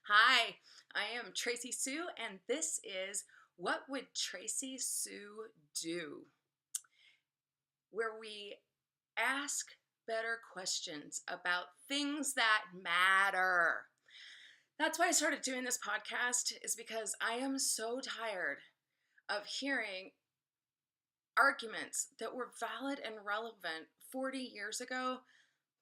Hi, I am Tracy Sue, and this is What Would Tracy Sue Do? Where we ask better questions about things that matter. That's why I started doing this podcast, is because I am so tired of hearing arguments that were valid and relevant 40 years ago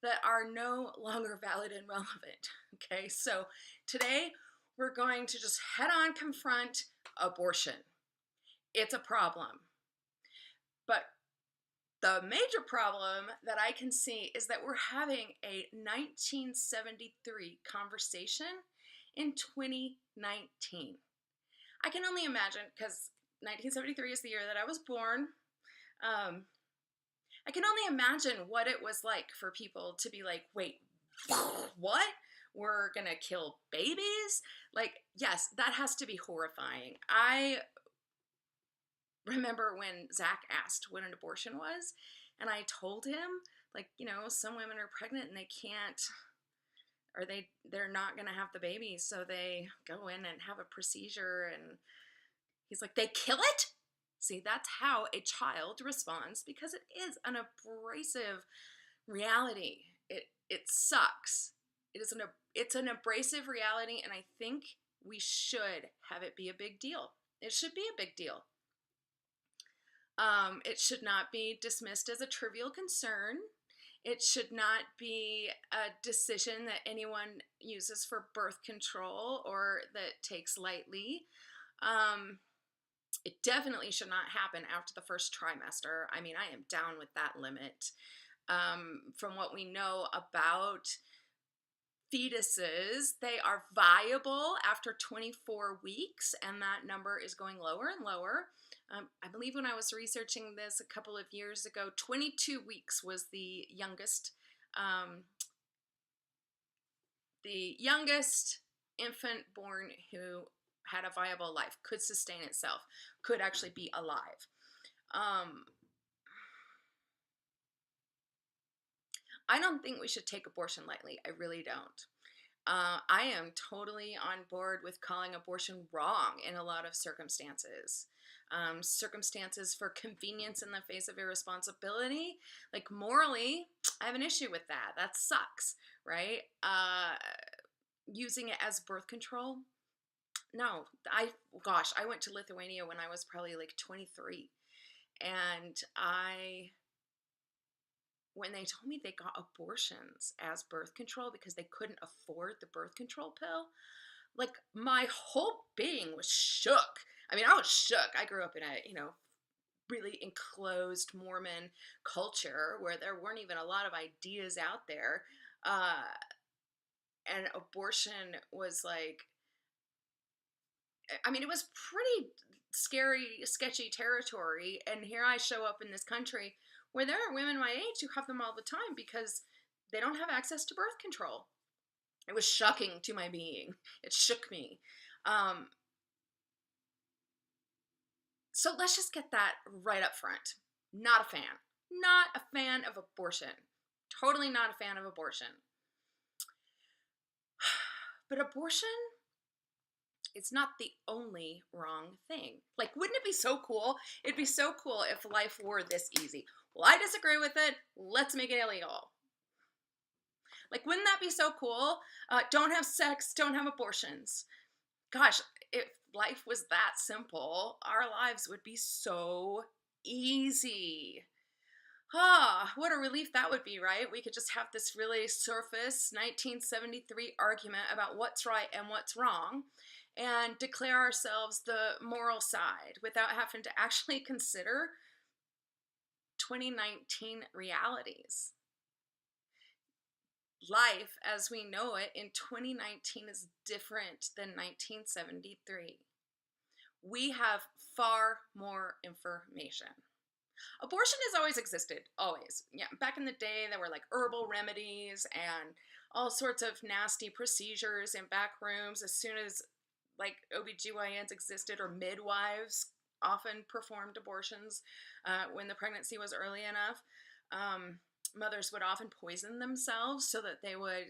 that are no longer valid and relevant. Okay, so today we're going to just head on confront abortion. It's a problem. But the major problem that I can see is that we're having a 1973 conversation in 2019. I can only imagine, because 1973 is the year that I was born. I can only imagine what it was like for people to be like, wait, what? We're gonna kill babies? Like, yes, that has to be horrifying. I remember when Zach asked what an abortion was, and I told him, like, some women are pregnant and they can't, or they're not gonna have the baby, so they go in and have a procedure, and he's like, they kill it? See, that's how a child responds, because it is an abrasive reality. It sucks. It's an abrasive reality, and I think we should have it be a big deal. It should be a big deal. It should not be dismissed as a trivial concern. It should not be a decision that anyone uses for birth control or that takes lightly. It definitely should not happen after the first trimester. I mean, I am down with that limit. From what we know about fetuses, they are viable after 24 weeks, and that number is going lower and lower. I believe when I was researching this a couple of years ago, 22 weeks was the youngest infant born who had a viable life, could sustain itself, could actually be alive. I don't think we should take abortion lightly. I really don't. I am totally on board with calling abortion wrong in a lot of circumstances. Circumstances for convenience in the face of irresponsibility. Like, morally, I have an issue with that. That sucks, right? Using it as birth control. No, I went to Lithuania when I was probably like 23. And when they told me they got abortions as birth control because they couldn't afford the birth control pill, like, my whole being was shook. I mean, I was shook. I grew up in a, really enclosed Mormon culture where there weren't even a lot of ideas out there. And abortion was like, I mean, it was pretty scary, sketchy territory. And here I show up in this country where there are women my age who have them all the time because they don't have access to birth control. It was shocking to my being. It shook me. So let's just get that right up front. Not a fan. Not a fan of abortion. Totally not a fan of abortion. But abortion, it's not the only wrong thing. Like, wouldn't it be so cool? It'd be so cool if life were this easy. Well, I disagree with it. Let's make it illegal. Like, wouldn't that be so cool? Don't have sex, don't have abortions. Gosh, if life was that simple, our lives would be so easy. What a relief that would be, right? We could just have this really surface 1973 argument about what's right and what's wrong and declare ourselves the moral side without having to actually consider 2019 realities. Life as we know it in 2019 is different than 1973. We have far more information. Abortion has always existed, always. Yeah, back in the day, there were like herbal remedies and all sorts of nasty procedures in back rooms. As soon as like OBGYNs existed, or midwives often performed abortions when the pregnancy was early enough. Mothers would often poison themselves so that they would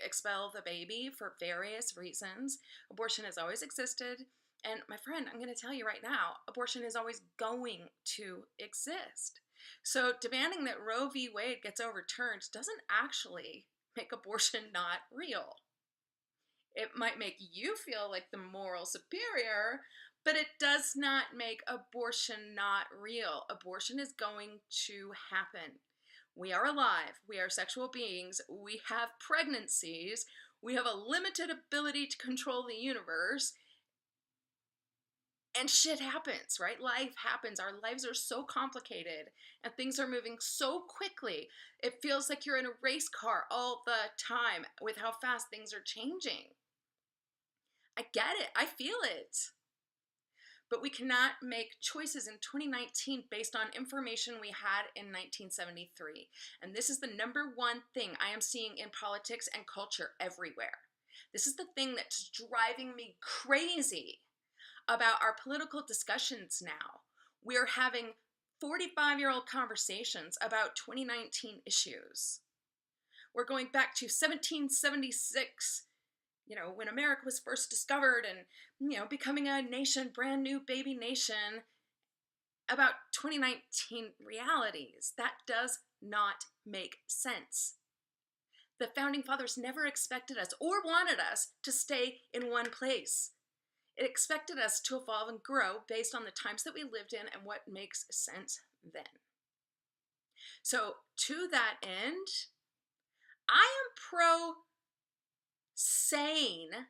expel the baby for various reasons. Abortion has always existed. And my friend, I'm going to tell you right now, abortion is always going to exist. So demanding that Roe v. Wade gets overturned doesn't actually make abortion not real. It might make you feel like the moral superior, but it does not make abortion not real. Abortion is going to happen. We are alive. We are sexual beings. We have pregnancies. We have a limited ability to control the universe. And shit happens, right? Life happens. Our lives are so complicated and things are moving so quickly. It feels like you're in a race car all the time with how fast things are changing. I get it. I feel it. But we cannot make choices in 2019 based on information we had in 1973. And this is the number one thing I am seeing in politics and culture everywhere. This is the thing that's driving me crazy about our political discussions now. We're having 45-year-old conversations about 2019 issues. We're going back to 1776, when America was first discovered and, becoming a nation, brand new baby nation, about 2019 realities. That does not make sense. The Founding Fathers never expected us or wanted us to stay in one place. It expected us to evolve and grow based on the times that we lived in and what makes sense then. So to that end, I am pro-sane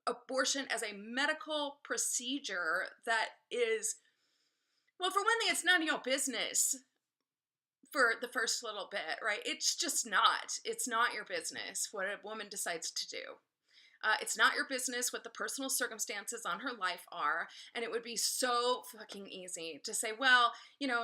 abortion as a medical procedure that is, well, for one thing, it's none of your business for the first little bit, right? It's just not. It's not your business what a woman decides to do. It's not your business what the personal circumstances on her life are, and it would be so fucking easy to say, well,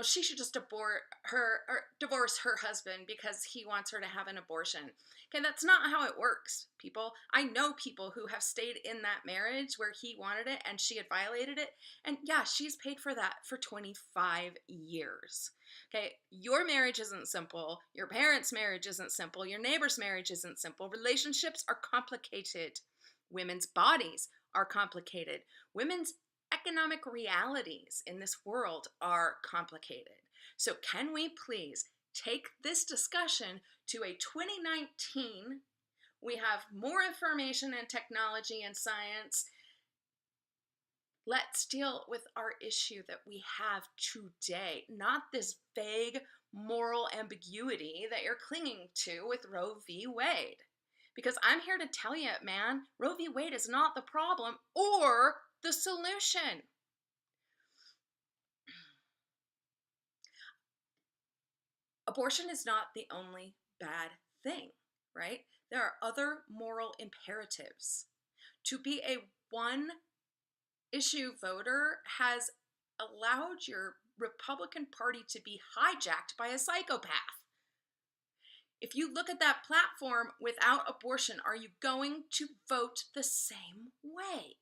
she should just divorce her husband because he wants her to have an abortion. Okay, that's not how it works, people. I know people who have stayed in that marriage where he wanted it and she had violated it, and yeah, she's paid for that for 25 years. Okay, your marriage isn't simple. Your parents' marriage isn't simple. Your neighbor's marriage isn't simple. Relationships are complicated. Women's bodies are complicated. Women's economic realities in this world are complicated. So can we please take this discussion to a 2019, we have more information and technology and science. Let's deal with our issue that we have today, not this vague moral ambiguity that you're clinging to with Roe v. Wade. Because I'm here to tell you, man, Roe v. Wade is not the problem or the solution. Abortion is not the only bad thing, right? There are other moral imperatives. To be a one-issue voter has allowed your Republican Party to be hijacked by a psychopath. If you look at that platform without abortion, are you going to vote the same way?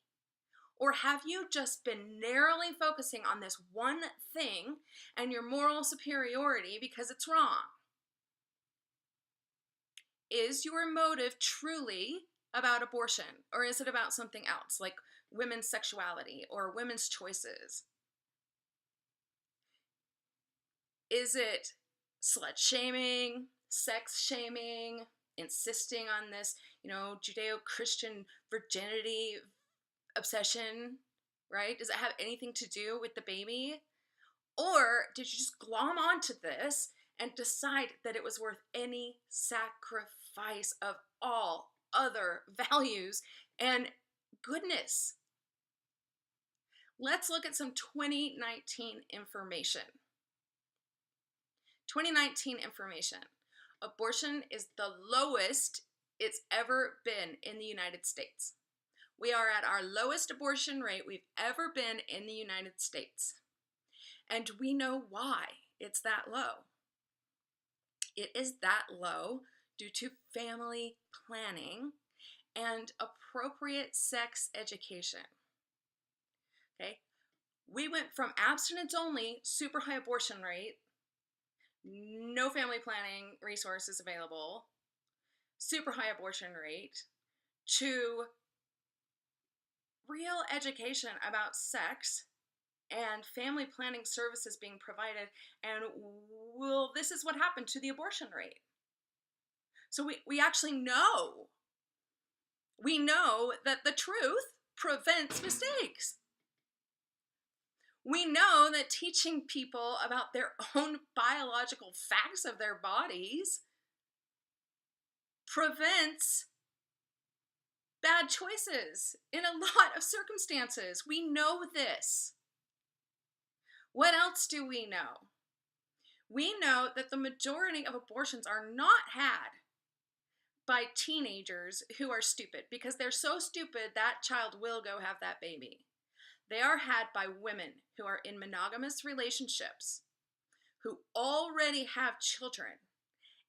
Or have you just been narrowly focusing on this one thing and your moral superiority because it's wrong? Is your motive truly about abortion, or is it about something else, like women's sexuality or women's choices? Is it slut shaming, sex shaming, insisting on this, Judeo-Christian virginity obsession, right? Does it have anything to do with the baby? Or did you just glom onto this and decide that it was worth any sacrifice of all other values and goodness? Let's look at some 2019 information. 2019 information. Abortion is the lowest it's ever been in the United States. We are at our lowest abortion rate we've ever been in the United States. And we know why it's that low. It is that low due to family planning and appropriate sex education. Okay? We went from abstinence only, super high abortion rate, no family planning resources available, super high abortion rate to real education about sex and family planning services being provided, and well, this is what happened to the abortion rate. So we actually know, we know that the truth prevents mistakes. We know that teaching people about their own biological facts of their bodies prevents bad choices in a lot of circumstances. We know this. What else do we know? We know that the majority of abortions are not had by teenagers who are stupid, because they're so stupid that child will go have that baby. They are had by women who are in monogamous relationships, who already have children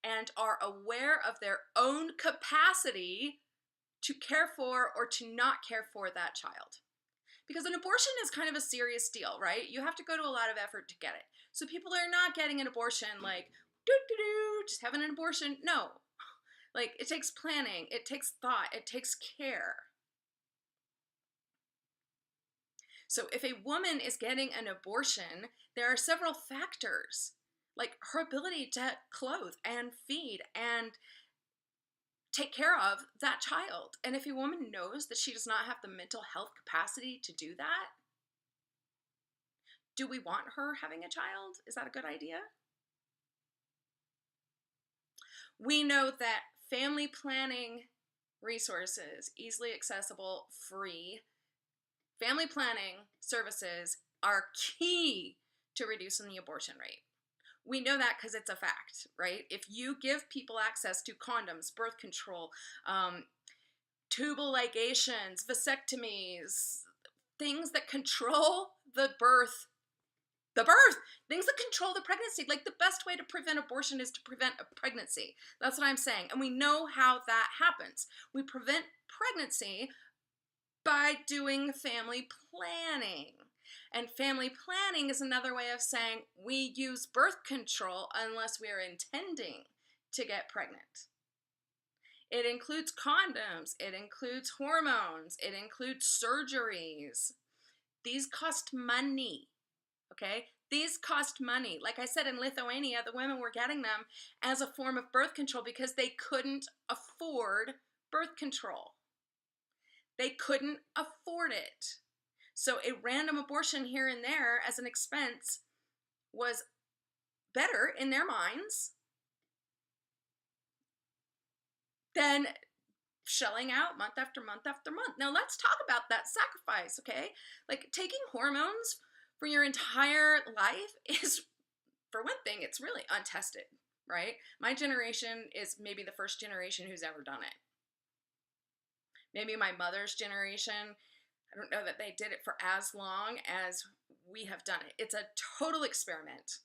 and are aware of their own capacity to care for or to not care for that child. Because an abortion is kind of a serious deal, right? You have to go to a lot of effort to get it. So people are not getting an abortion like, just having an abortion. No. Like, it takes planning, it takes thought, it takes care. So if a woman is getting an abortion, there are several factors, like her ability to clothe and feed and take care of that child. And if a woman knows that she does not have the mental health capacity to do that, do we want her having a child? Is that a good idea? We know that family planning resources, easily accessible, free, family planning services are key to reducing the abortion rate. We know that because it's a fact, right? If you give people access to condoms, birth control, tubal ligations, vasectomies, things that control the birth, things that control the pregnancy. Like, the best way to prevent abortion is to prevent a pregnancy. That's what I'm saying. And we know how that happens. We prevent pregnancy by doing family planning. And family planning is another way of saying we use birth control unless we are intending to get pregnant. It includes condoms, it includes hormones, it includes surgeries. These cost money, okay? These cost money. Like I said, in Lithuania, the women were getting them as a form of birth control because they couldn't afford birth control. They couldn't afford it. So a random abortion here and there as an expense was better in their minds than shelling out month after month after month. Now let's talk about that sacrifice, okay? Like, taking hormones for your entire life is, for one thing, it's really untested, right? My generation is maybe the first generation who's ever done it. Maybe my mother's generation, I don't know that they did it for as long as we have done it. It's a total experiment.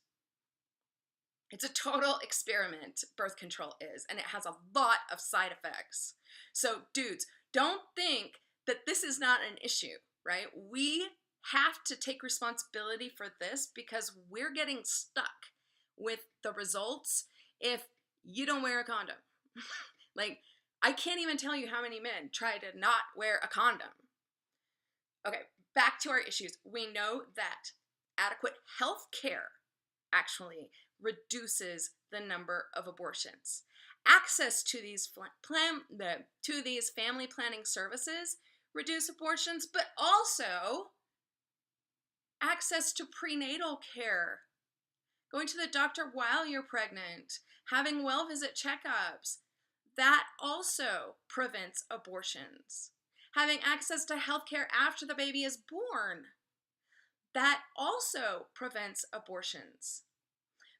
It's a total experiment, birth control is, and it has a lot of side effects. So dudes, don't think that this is not an issue, right? We have to take responsibility for this because we're getting stuck with the results if you don't wear a condom. Like, I can't even tell you how many men try to not wear a condom. Okay, back to our issues. We know that adequate health care actually reduces the number of abortions. Access to these family planning services reduce abortions, but also access to prenatal care, going to the doctor while you're pregnant, having well-visit checkups, that also prevents abortions. Having access to health care after the baby is born, that also prevents abortions.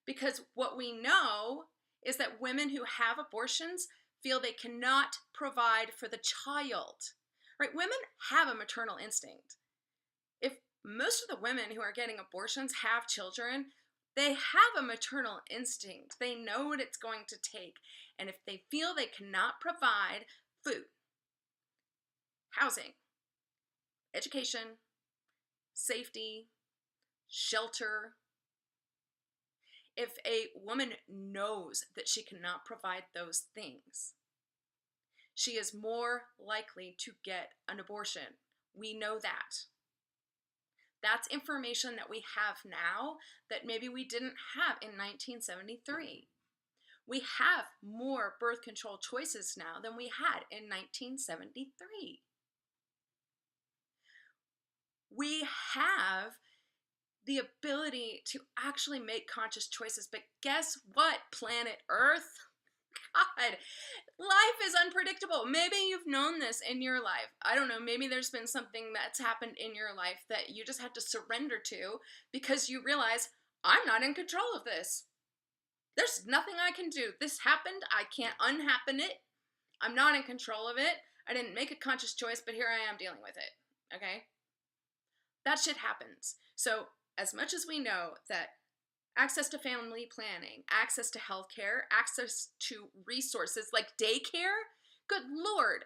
Because what we know is that women who have abortions feel they cannot provide for the child, right? Women have a maternal instinct. If most of the women who are getting abortions have children, they have a maternal instinct. They know what it's going to take. And if they feel they cannot provide food, housing, education, safety, shelter, if a woman knows that she cannot provide those things, she is more likely to get an abortion. We know that. That's information that we have now that maybe we didn't have in 1973. We have more birth control choices now than we had in 1973. We have the ability to actually make conscious choices, but guess what, planet Earth? God, life is unpredictable. Maybe you've known this in your life. I don't know, maybe there's been something that's happened in your life that you just had to surrender to because you realize, I'm not in control of this. There's nothing I can do. This happened. I can't unhappen it. I'm not in control of it. I didn't make a conscious choice, but here I am dealing with it. Okay? That shit happens. So, as much as we know that access to family planning, access to healthcare, access to resources like daycare, good Lord,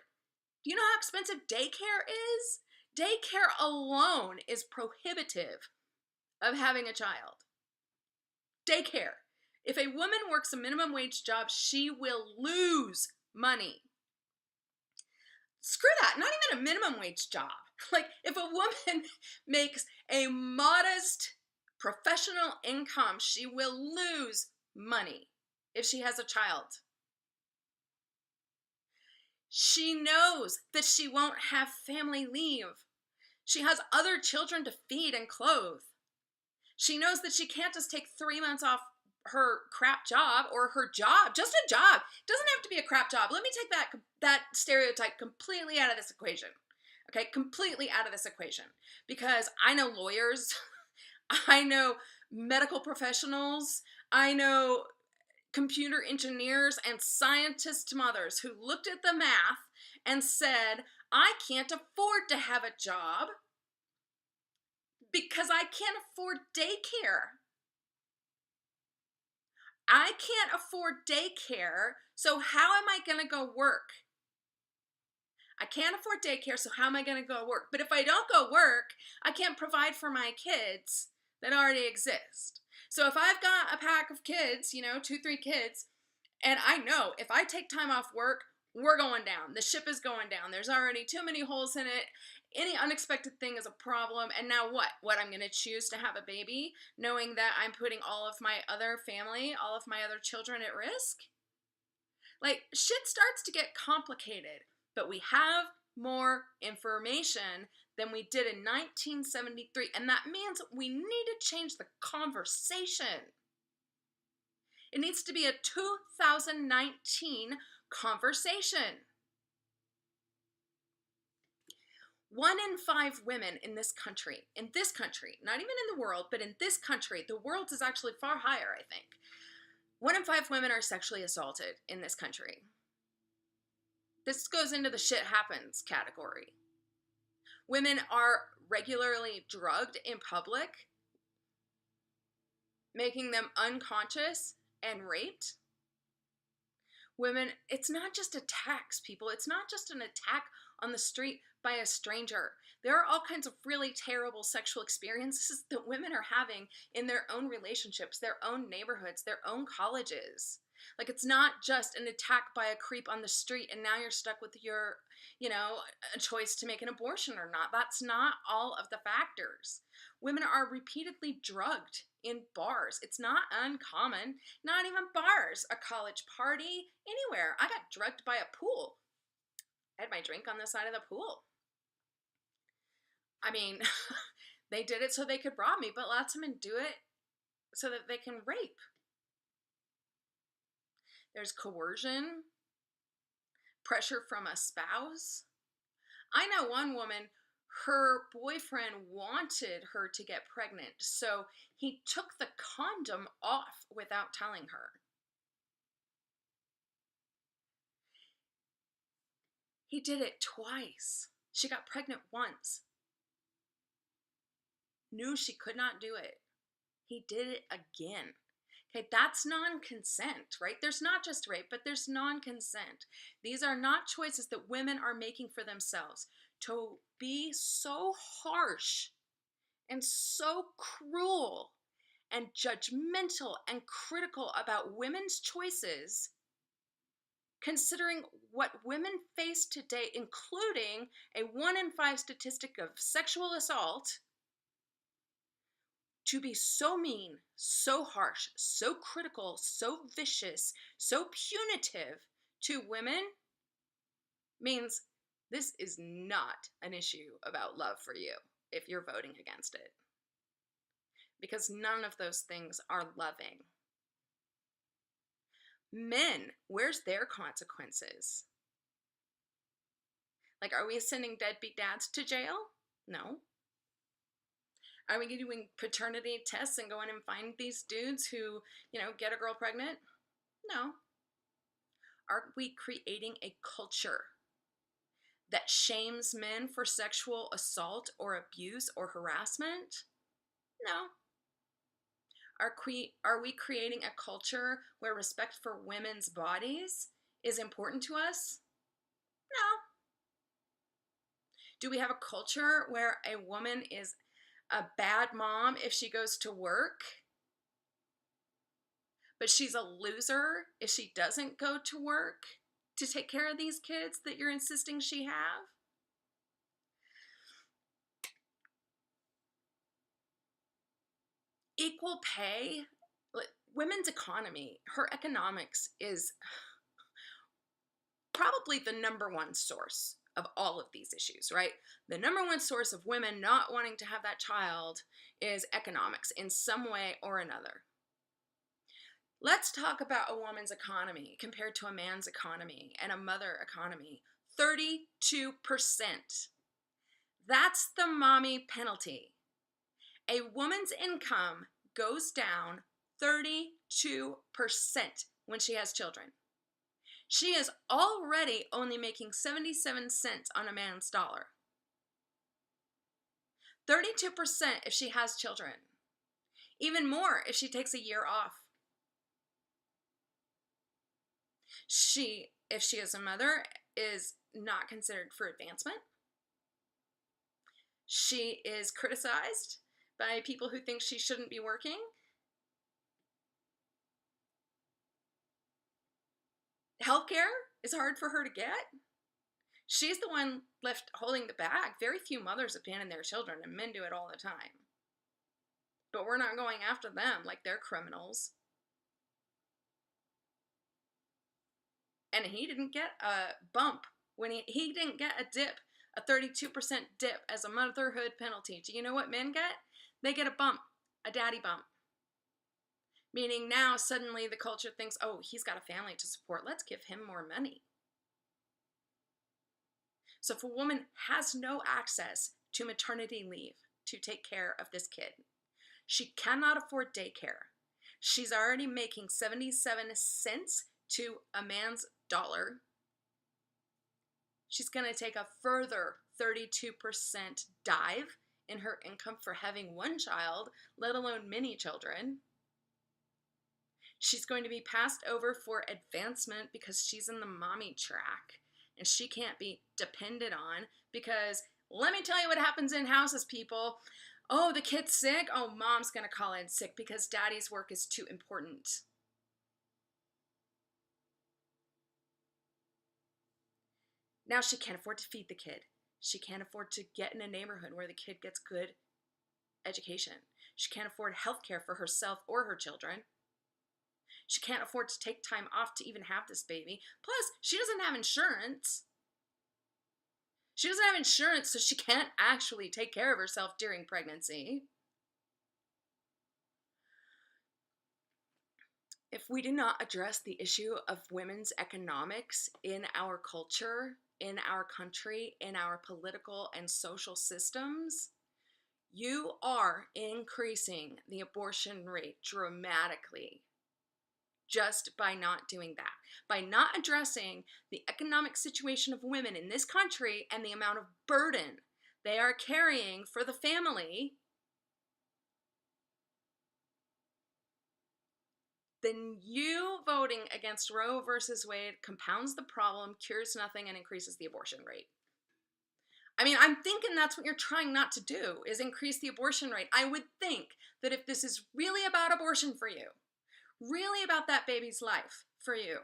do you know how expensive daycare is? Daycare alone is prohibitive of having a child. Daycare. If a woman works a minimum wage job, she will lose money. Screw that, not even a minimum wage job. Like, if a woman makes a modest professional income, she will lose money if she has a child. She knows that she won't have family leave. She has other children to feed and clothe. She knows that she can't just take 3 months off her crap job or her job, just a job. It doesn't have to be a crap job. Let me take that stereotype completely out of this equation. Okay, completely out of this equation. Because I know lawyers, I know medical professionals, I know computer engineers and scientist mothers who looked at the math and said, I can't afford to have a job because I can't afford daycare. I can't afford daycare, so how am I going to go work? I can't afford daycare, so how am I going to go work? But if I don't go work, I can't provide for my kids that already exist. So if I've got a pack of kids, 2, 3 kids, and I know if I take time off work, we're going down. The ship is going down. There's already too many holes in it. Any unexpected thing is a problem. And now what? What, I'm going to choose to have a baby, knowing that I'm putting all of my other family, all of my other children at risk? Like, shit starts to get complicated. But we have more information than we did in 1973. And that means we need to change the conversation. It needs to be a 2019 conversation. 1 in 5 women in this country, not even in the world, but in this country, the world is actually far higher, I think. 1 in 5 women are sexually assaulted in this country. This goes into the shit happens category. Women are regularly drugged in public, making them unconscious and raped. Women, it's not just attacks, people. It's not just an attack on the street by a stranger. There are all kinds of really terrible sexual experiences that women are having in their own relationships, their own neighborhoods, their own colleges. Like, it's not just an attack by a creep on the street and now you're stuck with your, a choice to make an abortion or not. That's not all of the factors. Women are repeatedly drugged in bars. It's not uncommon. Not even bars. A college party, anywhere. I got drugged by a pool. I had my drink on the side of the pool. I mean, they did it so they could rob me, but lots of women do it so that they can rape. There's coercion, pressure from a spouse. I know one woman, her boyfriend wanted her to get pregnant, so he took the condom off without telling her. He did it twice. She got pregnant once. Knew she could not do it. He did it again. Okay, that's non-consent, right? There's not just rape, but there's non-consent. These are not choices that women are making for themselves. To be so harsh and so cruel and judgmental and critical about women's choices considering what women face today, including a 1 in 5 statistic of sexual assault, to be so mean, so harsh, so critical, so vicious, so punitive to women means this is not an issue about love for you if you're voting against it. Because none of those things are loving. Men, where's their consequences? Like, are we sending deadbeat dads to jail? No. Are we doing paternity tests and going and find these dudes who, get a girl pregnant? No. Are we creating a culture that shames men for sexual assault or abuse or harassment? No. Are we creating a culture where respect for women's bodies is important to us? No. Do we have a culture where a woman is a bad mom if she goes to work, but she's a loser if she doesn't go to work to take care of these kids that you're insisting she have? Equal pay, women's economy, her economics is probably the number one source of all of these issues, right? The number one source of women not wanting to have that child is economics in some way or another. Let's talk about a woman's economy compared to a man's economy and a mother economy. 32%. That's the mommy penalty. A woman's income goes down 32% when she has children. She is already only making 77 cents on a man's dollar. 32% if she has children. Even more if she takes a year off. If she is a mother, is not considered for advancement. She is criticized by people who think she shouldn't be working. Healthcare is hard for her to get. She's the one left holding the bag. Very few mothers abandon their children, and men do it all the time. But we're not going after them like they're criminals. And he didn't get a bump when he didn't get a dip, a 32% dip as a motherhood penalty. Do you know what men get? They get a bump, a daddy bump. Meaning now suddenly the culture thinks, oh, he's got a family to support. Let's give him more money. So if a woman has no access to maternity leave to take care of this kid, she cannot afford daycare. She's already making 77 cents to a man's dollar. She's going to take a further 32% dive in her income for having one child, let alone many children. She's going to be passed over for advancement because she's in the mommy track and she can't be depended on because let me tell you what happens in houses, people. Oh, the kid's sick. Oh, mom's going to call in sick because daddy's work is too important. Now she can't afford to feed the kid. She can't afford to get in a neighborhood where the kid gets good education. She can't afford health care for herself or her children. She can't afford to take time off to even have this baby. Plus, she doesn't have insurance. She doesn't have insurance, so she can't actually take care of herself during pregnancy. If we do not address the issue of women's economics in our culture, in our country, in our political and social systems, you are increasing the abortion rate dramatically just by not doing that. By not addressing the economic situation of women in this country and the amount of burden they are carrying for the family, then you voting against Roe versus Wade compounds the problem, cures nothing, and increases the abortion rate. I mean, I'm thinking that's what you're trying not to do, is increase the abortion rate. I would think that if this is really about abortion for you, really about that baby's life for you,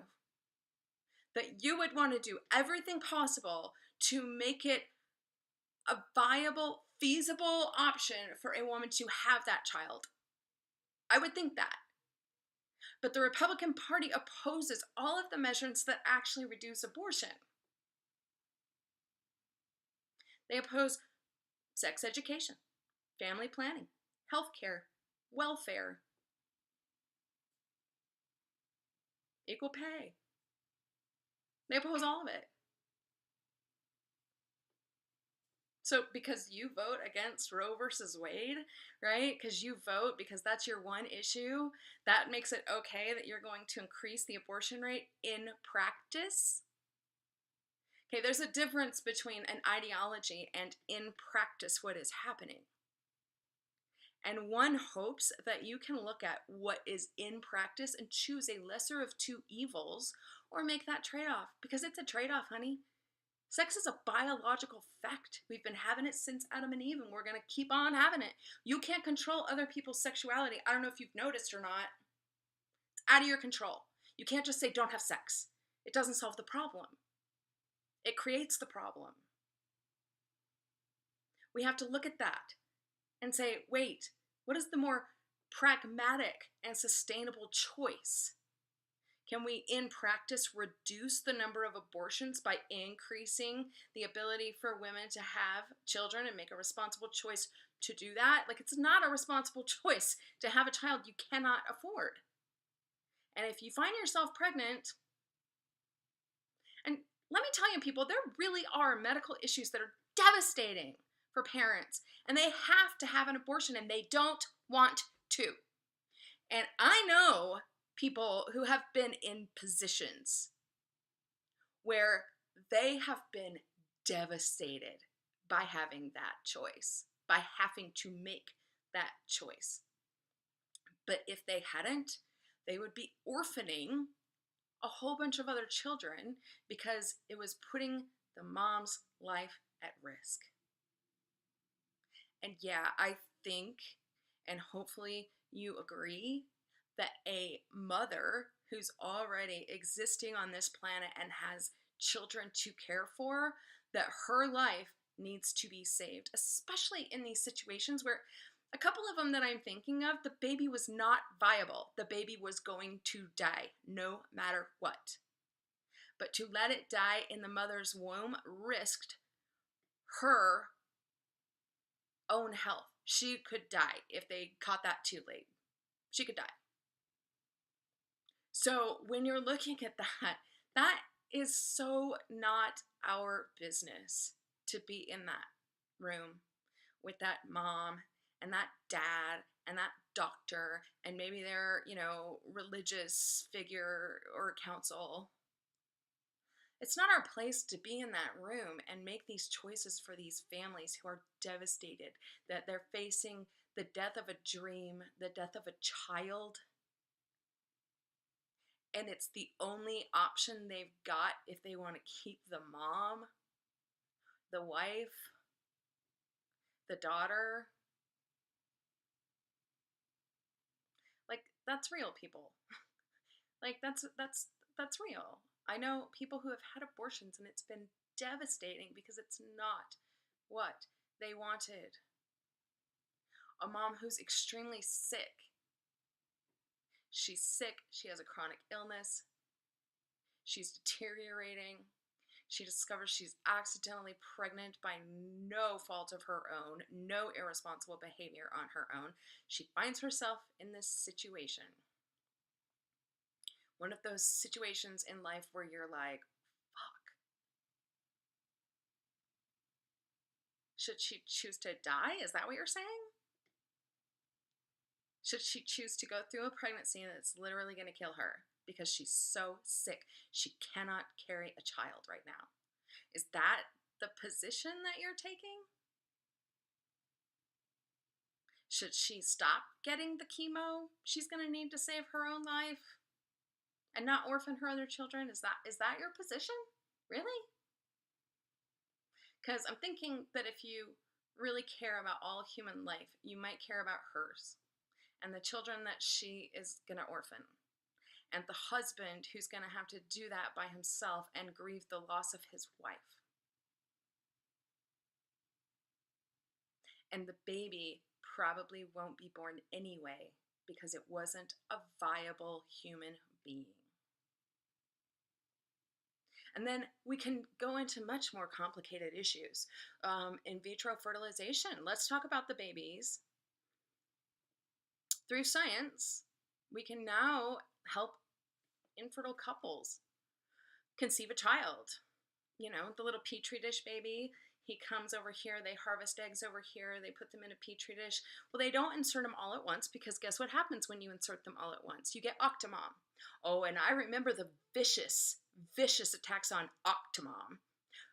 that you would want to do everything possible to make it a viable, feasible option for a woman to have that child. I would think that. But the Republican Party opposes all of the measures that actually reduce abortion. They oppose sex education, family planning, healthcare, welfare, equal pay. They oppose all of it. So because you vote against Roe versus Wade, right? Because you vote because that's your one issue, that makes it okay that you're going to increase the abortion rate in practice? Okay, there's a difference between an ideology and in practice what is happening. And one hopes that you can look at what is in practice and choose a lesser of two evils or make that trade-off, because it's a trade-off, honey. Sex is a biological fact. We've been having it since Adam and Eve, and we're going to keep on having it. You can't control other people's sexuality. I don't know if you've noticed or not. It's out of your control. You can't just say don't have sex. It doesn't solve the problem. It creates the problem. We have to look at that and say, wait, what is the more pragmatic and sustainable choice? Can we, in practice, reduce the number of abortions by increasing the ability for women to have children and make a responsible choice to do that? Like, it's not a responsible choice to have a child you cannot afford. And if you find yourself pregnant, and let me tell you, people, there really are medical issues that are devastating for parents, and they have to have an abortion, and they don't want to. And I know people who have been in positions where they have been devastated by having that choice, by having to make that choice. But if they hadn't, they would be orphaning a whole bunch of other children because it was putting the mom's life at risk. And yeah, I think, and hopefully you agree, that a mother who's already existing on this planet and has children to care for, that her life needs to be saved, especially in these situations where a couple of them that I'm thinking of, the baby was not viable. The baby was going to die no matter what. But to let it die in the mother's womb risked her own health. She could die if they caught that too late. She could die. So when you're looking at that, that is so not our business to be in that room with that mom and that dad and that doctor and maybe their, religious figure or counsel. It's not our place to be in that room and make these choices for these families who are devastated, that they're facing the death of a dream, the death of a child. And it's the only option they've got if they want to keep the mom, the wife, the daughter. Like, that's real, people. Like, that's real. I know people who have had abortions and it's been devastating because it's not what they wanted. A mom who's extremely sick. She's sick, she has a chronic illness, she's deteriorating, she discovers she's accidentally pregnant by no fault of her own, no irresponsible behavior on her own. She finds herself in this situation. One of those situations in life where you're like, fuck. Should she choose to die? Is that what you're saying? Should she choose to go through a pregnancy that's literally going to kill her because she's so sick she cannot carry a child right now? Is that the position that you're taking? Should she stop getting the chemo she's going to need to save her own life and not orphan her other children? Is that your position? Really? Because I'm thinking that if you really care about all human life, you might care about hers and the children that she is going to orphan. and the husband who's going to have to do that by himself and grieve the loss of his wife. And the baby probably won't be born anyway because it wasn't a viable human being. And then we can go into much more complicated issues. In vitro fertilization. Let's talk about the babies. Through science, we can now help infertile couples conceive a child. You know, the little petri dish baby, he comes over here, they harvest eggs over here, they put them in a petri dish. Well, they don't insert them all at once because guess what happens when you insert them all at once? You get octomom. Oh, and I remember the vicious attacks on octomom.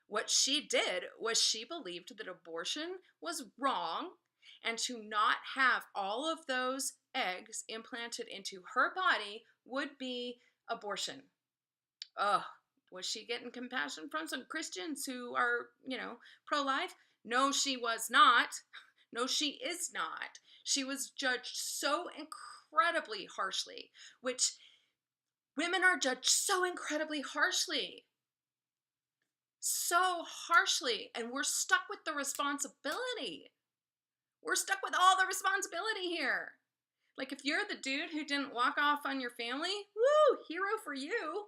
What she did was she believed that abortion was wrong, and to not have all of those eggs implanted into her body would be abortion. Ugh. Was she getting compassion from some Christians who are, you know, pro-life? No, she was not. No, she is not. She was judged so incredibly harshly, which women are judged so incredibly harshly. So harshly. And we're stuck with the responsibility. We're stuck with all the responsibility here. Like if you're the dude who didn't walk off on your family, woo, hero for you.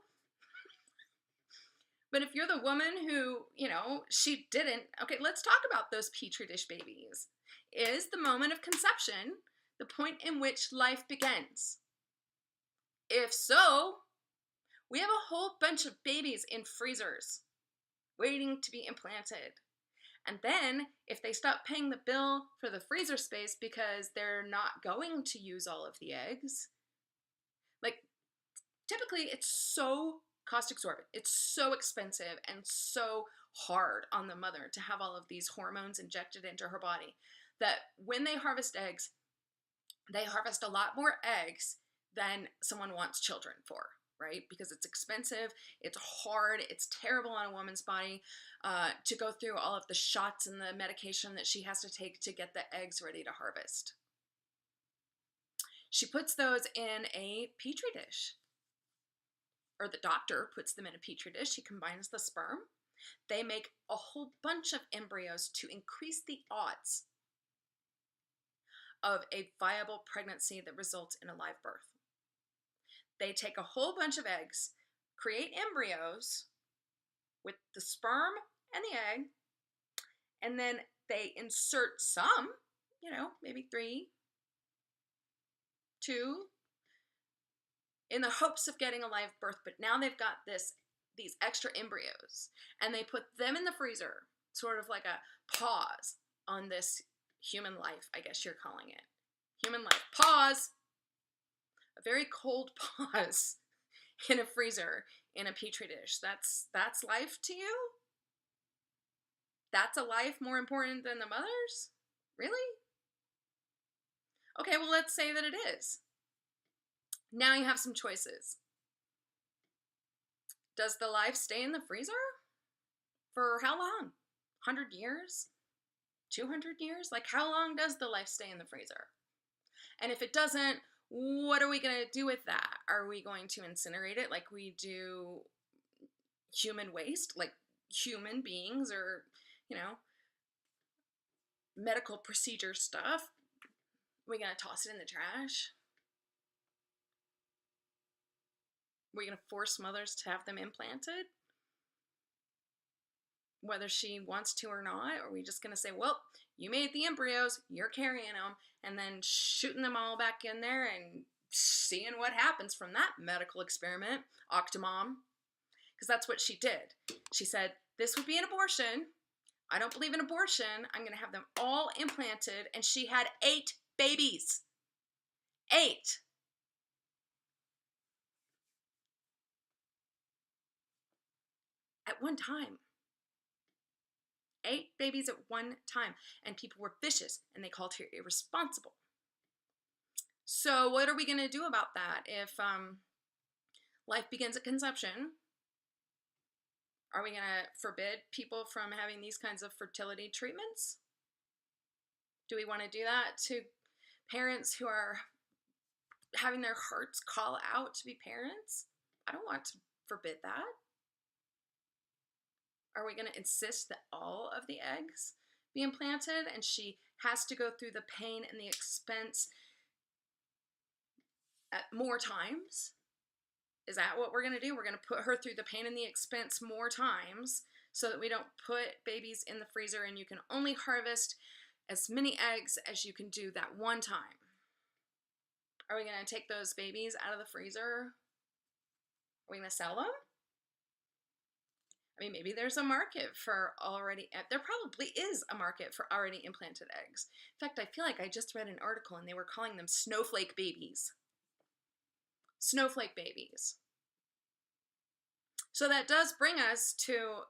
But if you're the woman who, you know, she didn't, okay, let's talk about those petri dish babies. Is the moment of conception the point in which life begins? If so, we have a whole bunch of babies in freezers waiting to be implanted. And then if they stop paying the bill for the freezer space because they're not going to use all of the eggs, like typically it's so cost exorbitant. It's so expensive and so hard on the mother to have all of these hormones injected into her body that when they harvest eggs, they harvest a lot more eggs than someone wants children for, right? Because it's expensive, it's hard, it's terrible on a woman's body to go through all of the shots and the medication that she has to take to get the eggs ready to harvest. She puts those in a petri dish. Or the doctor puts them in a petri dish. He combines the sperm. They make a whole bunch of embryos to increase the odds of a viable pregnancy that results in a live birth. They take a whole bunch of eggs, create embryos with the sperm and the egg, and then they insert some, you know, maybe 3, 2, in the hopes of getting a live birth, but now they've got these extra embryos, and they put them in the freezer, sort of like a pause on this human life, I guess you're calling it. Human life. Pause. A very cold pause in a freezer, in a petri dish. That's life to you? That's a life more important than the mother's? Really? Okay, well, let's say that it is. Now you have some choices. Does the life stay in the freezer? For how long? 100 years? 200 years? Like, how long does the life stay in the freezer? And if it doesn't, what are we going to do with that? Are we going to incinerate it like we do human waste? Like human beings or, you know, medical procedure stuff? Are we going to toss it in the trash? We're going to force mothers to have them implanted, whether she wants to or not? Or are we just going to say, well, you made the embryos, you're carrying them, and then shooting them all back in there and seeing what happens from that medical experiment, octomom? Because that's what she did. She said, this would be an abortion. I don't believe in abortion. I'm going to have them all implanted. And she had 8 babies. 8. At one time. 8 babies at one time. And people were vicious and they called her irresponsible. So what are we going to do about that? If life begins at conception, are we going to forbid people from having these kinds of fertility treatments? Do we want to do that to parents who are having their hearts call out to be parents? I don't want to forbid that. Are we going to insist that all of the eggs be implanted and she has to go through the pain and the expense at more times? Is that what we're going to do? We're going to put her through the pain and the expense more times so that we don't put babies in the freezer and you can only harvest as many eggs as you can do that one time. Are we going to take those babies out of the freezer? Are we going to sell them? I mean, maybe there's a market for there probably is a market for already implanted eggs. In fact, I feel like I just read an article and they were calling them snowflake babies. Snowflake babies. So that does bring us to,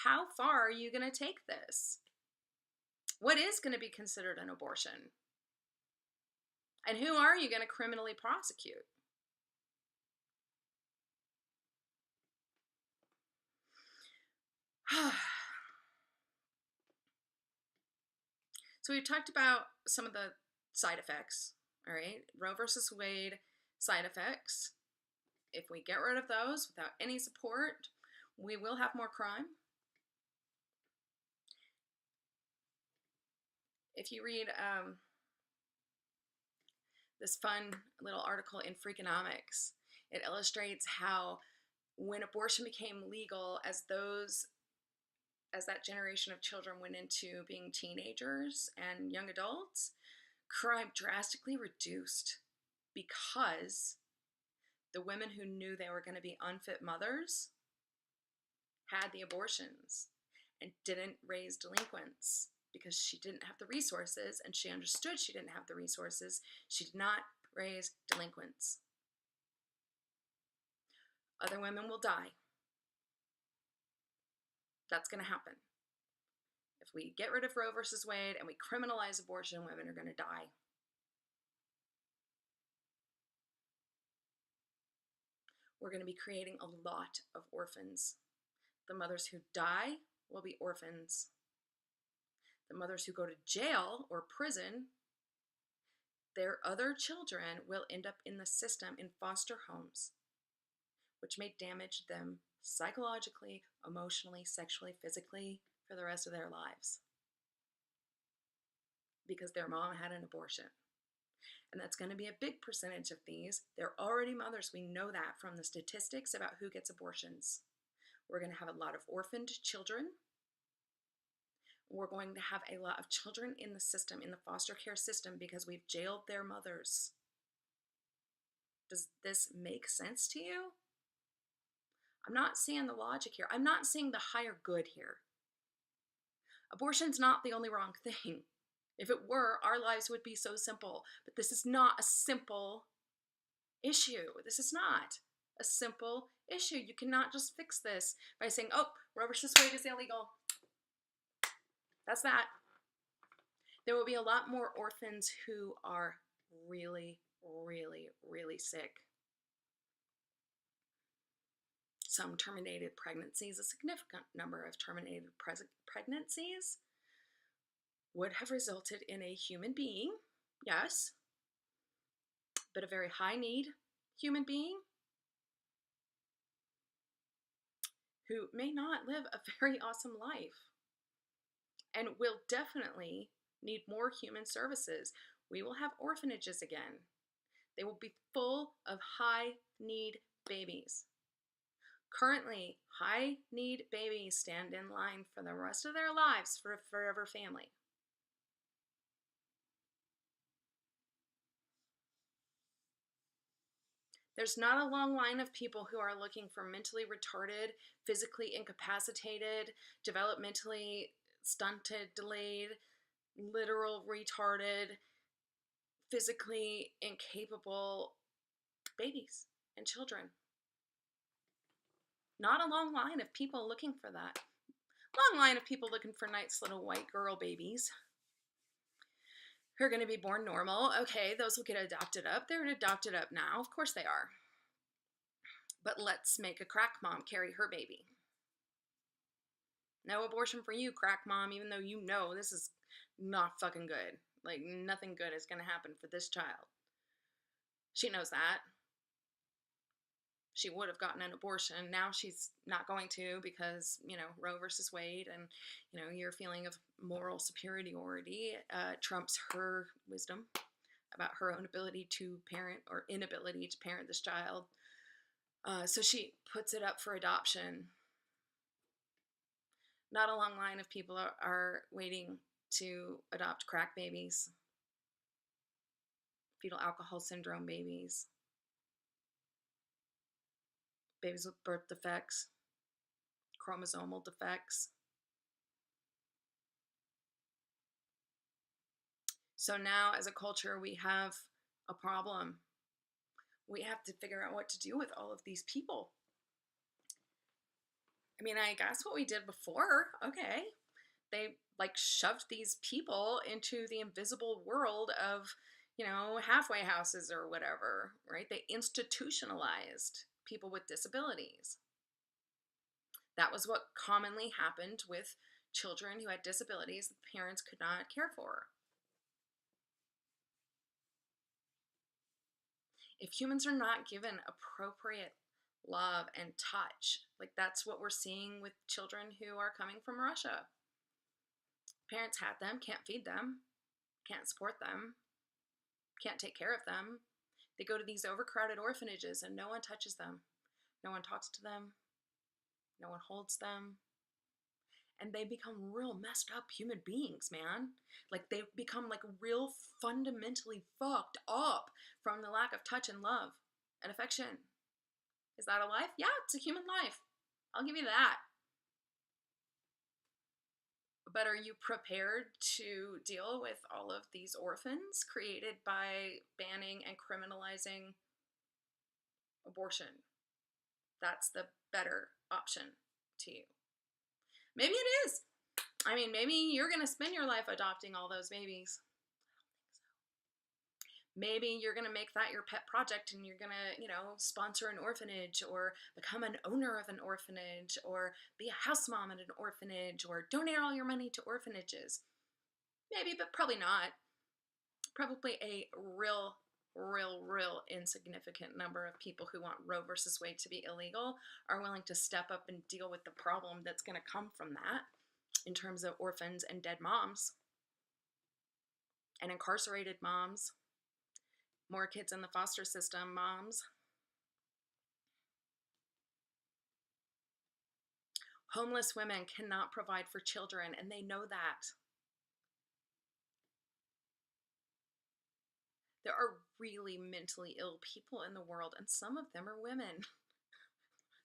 how far are you going to take this? What is going to be considered an abortion? And who are you going to criminally prosecute? So we've talked about some of the side effects, all right? Roe versus Wade side effects. If we get rid of those without any support, we will have more crime. If you read this fun little article in Freakonomics, it illustrates how when abortion became legal, as that generation of children went into being teenagers and young adults, crime drastically reduced because the women who knew they were going to be unfit mothers had the abortions and didn't raise delinquents because she didn't have the resources, and she understood she didn't have the resources. She did not raise delinquents. Other women will die. That's going to happen. If we get rid of Roe versus Wade and we criminalize abortion, women are going to die. We're going to be creating a lot of orphans. The mothers who die will be orphans. The mothers who go to jail or prison, their other children will end up in the system in foster homes, which may damage them psychologically, emotionally, sexually, physically for the rest of their lives because their mom had an abortion. And that's going to be a big percentage of these. They're already mothers. We know that from the statistics about who gets abortions. We're going to have a lot of orphaned children. We're going to have a lot of children in the system, in the foster care system, because we've jailed their mothers. Does this make sense to you? I'm not seeing the logic here. I'm not seeing the higher good here. Abortion's not the only wrong thing. If it were, our lives would be so simple. But this is not a simple issue. This is not a simple issue. You cannot just fix this by saying, oh, Roe versus Wade is illegal. That's that. There will be a lot more orphans who are really, really, really sick. Some terminated pregnancies, a significant number of terminated pregnancies would have resulted in a human being, yes, but a very high need human being who may not live a very awesome life and will definitely need more human services. We will have orphanages again. They will be full of high need babies. Currently, high need babies stand in line for the rest of their lives for a forever family. There's not a long line of people who are looking for mentally retarded, physically incapacitated, developmentally stunted, delayed, literal retarded, physically incapable babies and children. Not a long line of people looking for that. Long line of people looking for nice little white girl babies who are going to be born normal. Okay, those will get adopted up. They're adopted up now. Of course they are. But let's make a crack mom carry her baby. No abortion for you, crack mom, even though you know this is not fucking good. Like, nothing good is going to happen for this child. She knows that. She would have gotten an abortion. Now she's not going to because, Roe versus Wade and, your feeling of moral superiority trumps her wisdom about her own ability to parent or inability to parent this child. So she puts it up for adoption. Not a long line of people are waiting to adopt crack babies, fetal alcohol syndrome babies, babies with birth defects, chromosomal defects. So now as a culture, we have a problem. We have to figure out what to do with all of these people. I mean, I guess what we did before, okay, they shoved these people into the invisible world of, halfway houses or whatever, right? They institutionalized people with disabilities. That was what commonly happened with children who had disabilities that the parents could not care for. If humans are not given appropriate love and touch, that's what we're seeing with children who are coming from Russia. Parents had them, can't feed them, can't support them, can't take care of them. They go to these overcrowded orphanages and no one touches them. No one talks to them. No one holds them. And they become real messed up human beings, man. They become real fundamentally fucked up from the lack of touch and love and affection. Is that a life? Yeah, it's a human life. I'll give you that. But are you prepared to deal with all of these orphans created by banning and criminalizing abortion? That's the better option to you. Maybe it is. I mean, maybe you're going to spend your life adopting all those babies. Maybe you're going to make that your pet project and you're going to, sponsor an orphanage or become an owner of an orphanage or be a house mom at an orphanage or donate all your money to orphanages. Maybe, but probably not. Probably a real insignificant number of people who want Roe versus Wade to be illegal are willing to step up and deal with the problem that's going to come from that in terms of orphans and dead moms and incarcerated moms. More kids in the foster system, moms. Homeless women cannot provide for children, and they know that. There are really mentally ill people in the world, and some of them are women.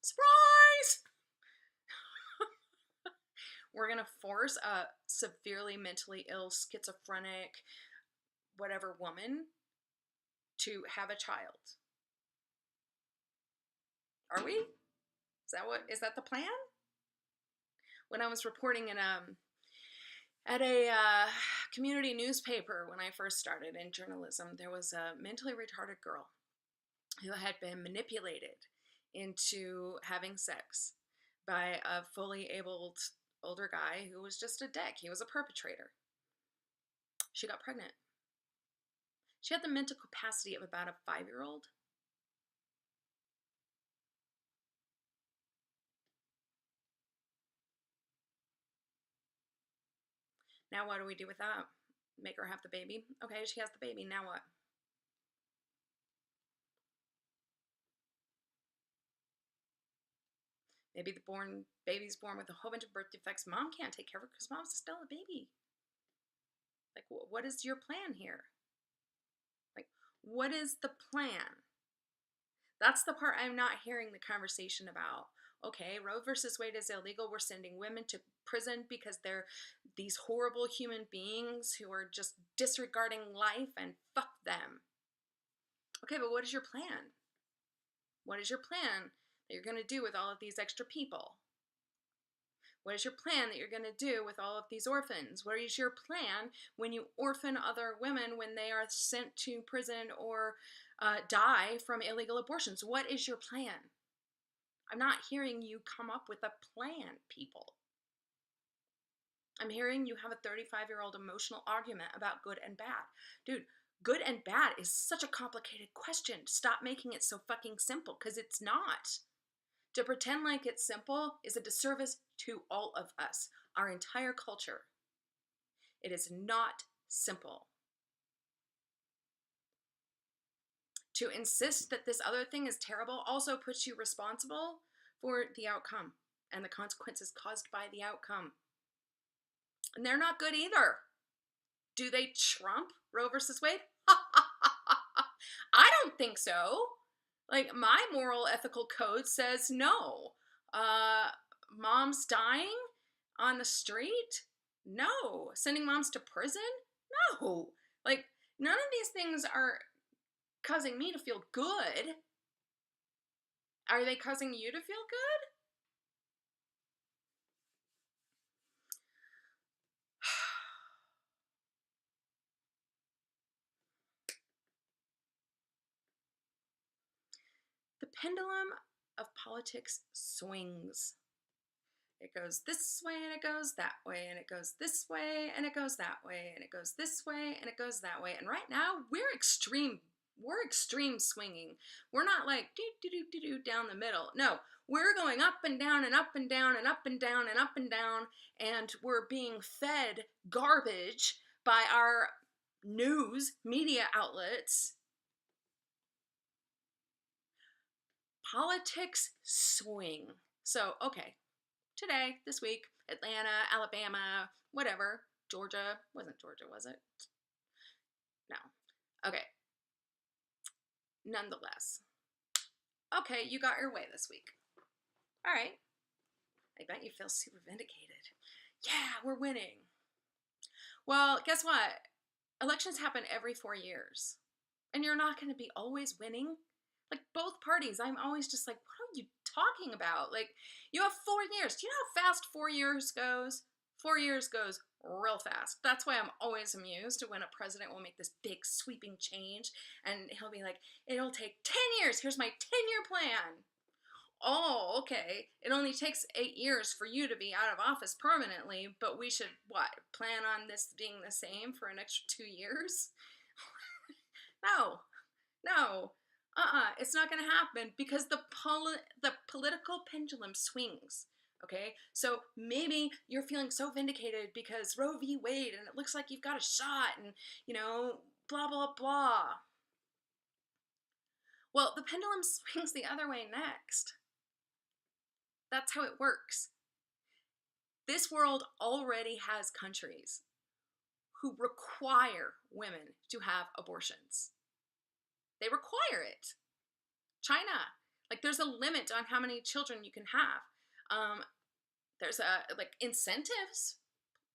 Surprise! We're going to force a severely mentally ill, schizophrenic, whatever woman to have a child. Are we? Is that the plan? When I was reporting at a community newspaper when I first started in journalism, there was a mentally retarded girl who had been manipulated into having sex by a fully abled older guy who was just a dick. He was a perpetrator. She got pregnant. She had the mental capacity of about a 5-year-old. Now what do we do with that? Make her have the baby? Okay, she has the baby. Now what? Maybe the baby's born with a whole bunch of birth defects. Mom can't take care of her because mom's still a baby. What is your plan here? What is the plan? That's the part I'm not hearing the conversation about. Okay, Roe versus Wade is illegal. We're sending women to prison because they're these horrible human beings who are just disregarding life, and fuck them. Okay, but what is your plan? What is your plan that you're going to do with all of these extra people? What is your plan that you're going to do with all of these orphans? What is your plan when you orphan other women when they are sent to prison or die from illegal abortions? What is your plan? I'm not hearing you come up with a plan, people. I'm hearing you have a 35-year-old emotional argument about good and bad. Dude, Good and bad is such a complicated question. Stop making it so fucking simple, because it's not. To pretend like it's simple is a disservice to all of us, our entire culture. It is not simple. To insist that this other thing is terrible also puts you responsible for the outcome and the consequences caused by the outcome. And they're not good either. Do they trump Roe versus Wade? I don't think so. Like, my moral ethical code says no. Moms dying on the street? No. Sending moms to prison? No. Like, none of these things are causing me to feel good. Are they causing you to feel good? The pendulum of politics swings. It goes this way and it goes that way, and it goes this way and it goes that way, and it goes this way and it goes that way. And right now we're extreme swinging. We're not like do down the middle. No, we're going up and down and up and down and up and down and up and down, and we're being fed garbage by our news media outlets. Politics swing. So, okay, today, this week, Atlanta, Alabama, whatever, Georgia. Wasn't Georgia, was it? No. Okay. Nonetheless. Okay, you got your way this week. All right. I bet you feel super vindicated. Yeah, we're winning. Well, guess what? Elections happen every 4 years. And you're not going to be always winning. Like, both parties, I'm always just like, what are you talking about? Like, you have 4 years. Do you know how fast 4 years goes? 4 years goes real fast. That's why I'm always amused when a president will make this big sweeping change, and he'll be like, it'll take 10 years. Here's my 10-year plan. Oh, okay. It only takes 8 years for you to be out of office permanently, but we should, what, plan on this being the same for an extra 2 years? No. It's not going to happen, because the political pendulum swings. Okay, so maybe you're feeling so vindicated because Roe v. Wade, and it looks like you've got a shot, and blah blah blah. Well, the pendulum swings the other way next. That's how it works. This world already has countries who require women to have abortions. They require it. China, like, there's a limit on how many children you can have. There's incentives,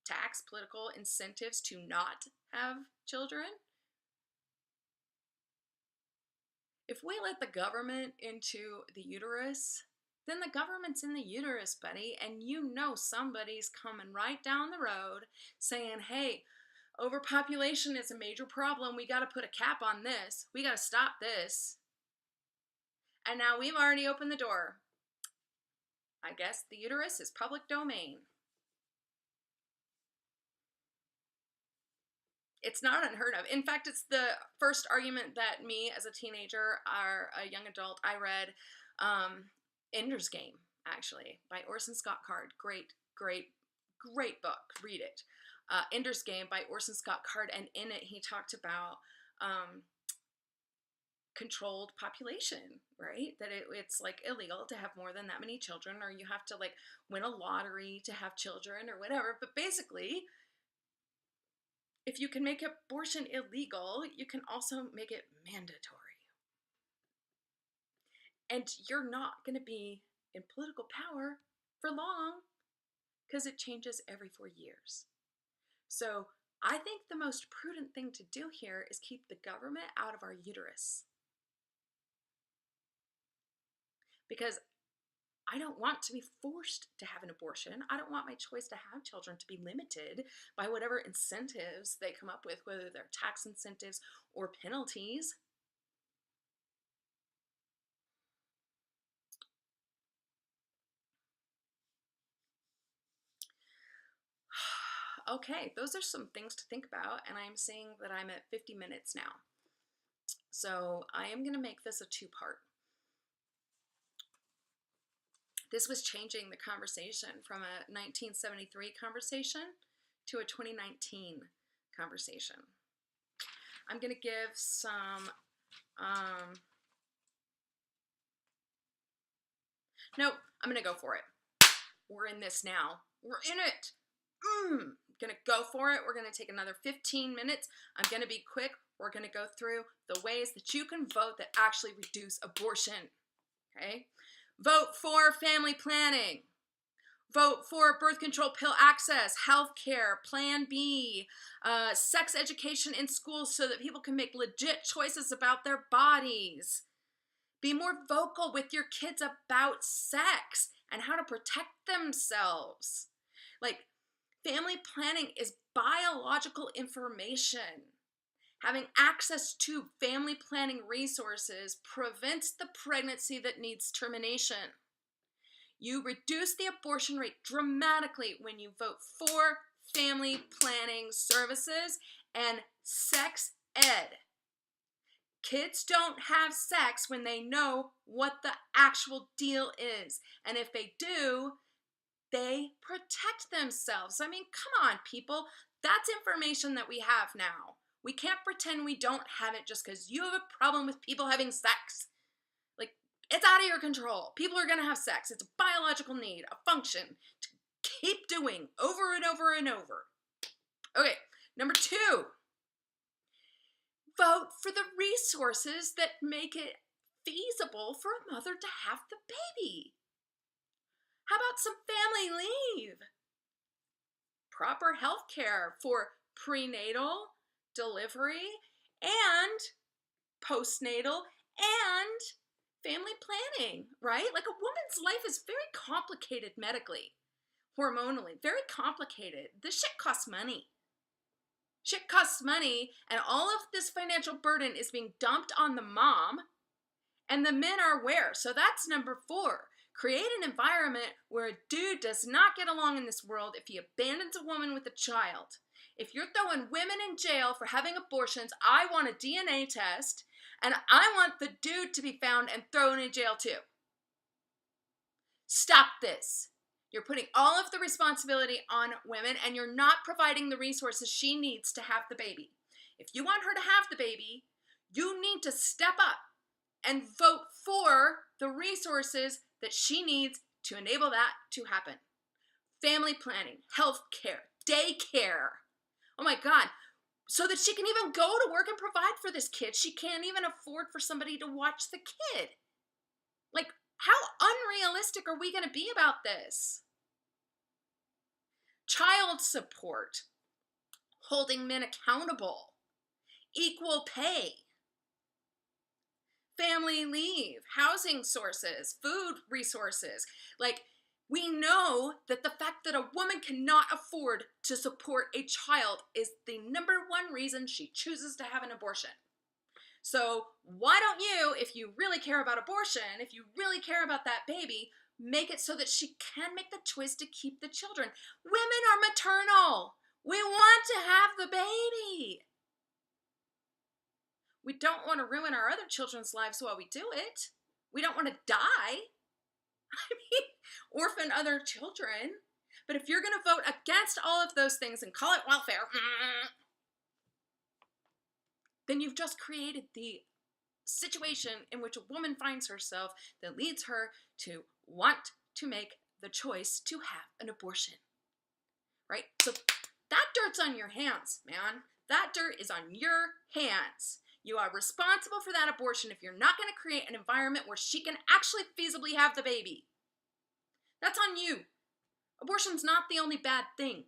tax, political incentives to not have children. If we let the government into the uterus, then the government's in the uterus, buddy, and somebody's coming right down the road saying, hey, overpopulation is a major problem. We got to put a cap on this. We got to stop this. And now we've already opened the door. I guess the uterus is public domain. It's not unheard of. In fact, it's the first argument that me as a teenager or a young adult, I read Ender's Game, actually, by Orson Scott Card. Great book. Read it. Ender's Game by Orson Scott Card, and in it he talked about controlled population, right? That it's like illegal to have more than that many children, or you have to like win a lottery to have children or whatever. But basically, if you can make abortion illegal, you can also make it mandatory. And you're not going to be in political power for long, because it changes every 4 years. So I think the most prudent thing to do here is keep the government out of our uterus. Because I don't want to be forced to have an abortion. I don't want my choice to have children to be limited by whatever incentives they come up with, whether they're tax incentives or penalties. Okay, those are some things to think about, and I'm seeing that I'm at 50 minutes now. So I am going to make this a two-part. This was changing the conversation from a 1973 conversation to a 2019 conversation. I'm going to give some, nope, I'm going to go for it. We're in this now. We're in it. Gonna go for it. We're gonna take another 15 minutes. I'm gonna be quick. We're gonna go through the ways that you can vote that actually reduce abortion. Okay? Vote for family planning. Vote for birth control pill access, health care, Plan B, sex education in schools so that people can make legit choices about their bodies. Be more vocal with your kids about sex and how to protect themselves. Like, family planning is biological information. Having access to family planning resources prevents the pregnancy that needs termination. You reduce the abortion rate dramatically when you vote for family planning services and sex ed. Kids don't have sex when they know what the actual deal is. And if they do, they protect themselves. I mean, come on, people. That's information that we have now. We can't pretend we don't have it just because you have a problem with people having sex. Like, it's out of your control. People are going to have sex. It's a biological need, a function to keep doing over and over and over. Okay, number 2. Vote for the resources that make it feasible for a mother to have the baby. How about some family leave? Proper health care for prenatal, delivery, and postnatal, and family planning, right? Like, a woman's life is very complicated medically, hormonally, very complicated. This shit costs money. Shit costs money, and all of this financial burden is being dumped on the mom, and the men are aware. So that's number 4. Create an environment where a dude does not get along in this world if he abandons a woman with a child. If you're throwing women in jail for having abortions, I want a DNA test, and I want the dude to be found and thrown in jail too. Stop this. You're putting all of the responsibility on women, and you're not providing the resources she needs to have the baby. If you want her to have the baby, you need to step up and vote for the resources that she needs to enable that to happen. Family planning, health care, daycare. Oh my God. So that she can even go to work and provide for this kid. She can't even afford for somebody to watch the kid. Like, how unrealistic are we going to be about this? Child support, holding men accountable, equal pay, family leave, housing sources, food resources. Like, we know that the fact that a woman cannot afford to support a child is the number 1 reason she chooses to have an abortion. So why don't you, if you really care about abortion, if you really care about that baby, make it so that she can make the choice to keep the children. Women are maternal. We want to have the baby. We don't want to ruin our other children's lives while we do it. We don't want to die. I mean, orphan other children. But if you're going to vote against all of those things and call it welfare, then you've just created the situation in which a woman finds herself that leads her to want to make the choice to have an abortion. Right? So that dirt's on your hands, man. That dirt is on your hands. You are responsible for that abortion if you're not going to create an environment where she can actually feasibly have the baby. That's on you. Abortion's not the only bad thing.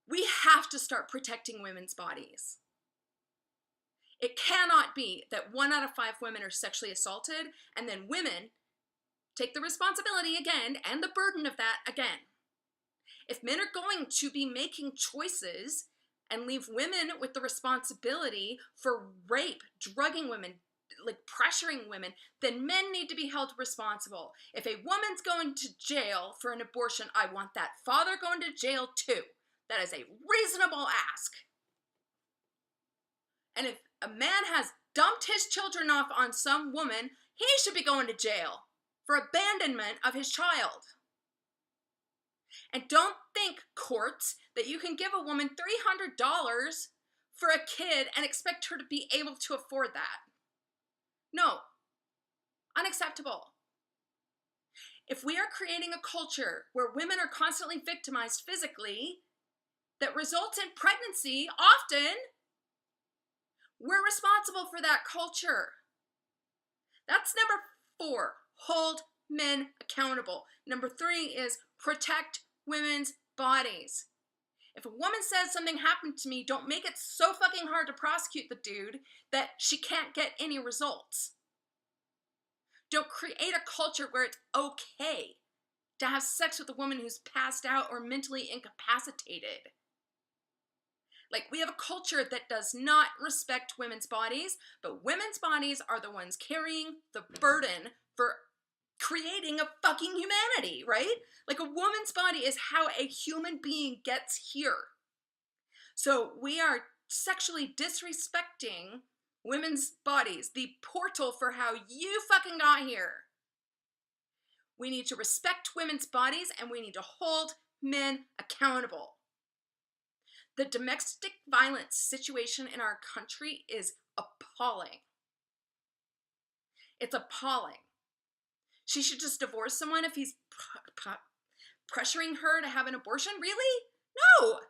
We have to start protecting women's bodies. It cannot be that 1 out of 5 women are sexually assaulted, and then women take the responsibility again and the burden of that again. If men are going to be making choices and leave women with the responsibility for rape, drugging women, like pressuring women, then men need to be held responsible. If a woman's going to jail for an abortion, I want that father going to jail too. That is a reasonable ask. And if a man has dumped his children off on some woman, he should be going to jail for abandonment of his child. And don't think, courts, that you can give a woman $300 for a kid and expect her to be able to afford that. No, unacceptable. If we are creating a culture where women are constantly victimized physically that results in pregnancy, often, we're responsible for that culture. That's number 4, hold men accountable. Number 3 is protect women's bodies. If a woman says something happened to me, don't make it so fucking hard to prosecute the dude that she can't get any results. Don't create a culture where it's okay to have sex with a woman who's passed out or mentally incapacitated. Like, we have a culture that does not respect women's bodies, but women's bodies are the ones carrying the burden for creating a fucking humanity, right? Like, a woman's body is how a human being gets here. So we are sexually disrespecting women's bodies, the portal for how you fucking got here. We need to respect women's bodies, and we need to hold men accountable. The domestic violence situation in our country is appalling. It's appalling. She should just divorce someone if he's pressuring her to have an abortion? Really? No!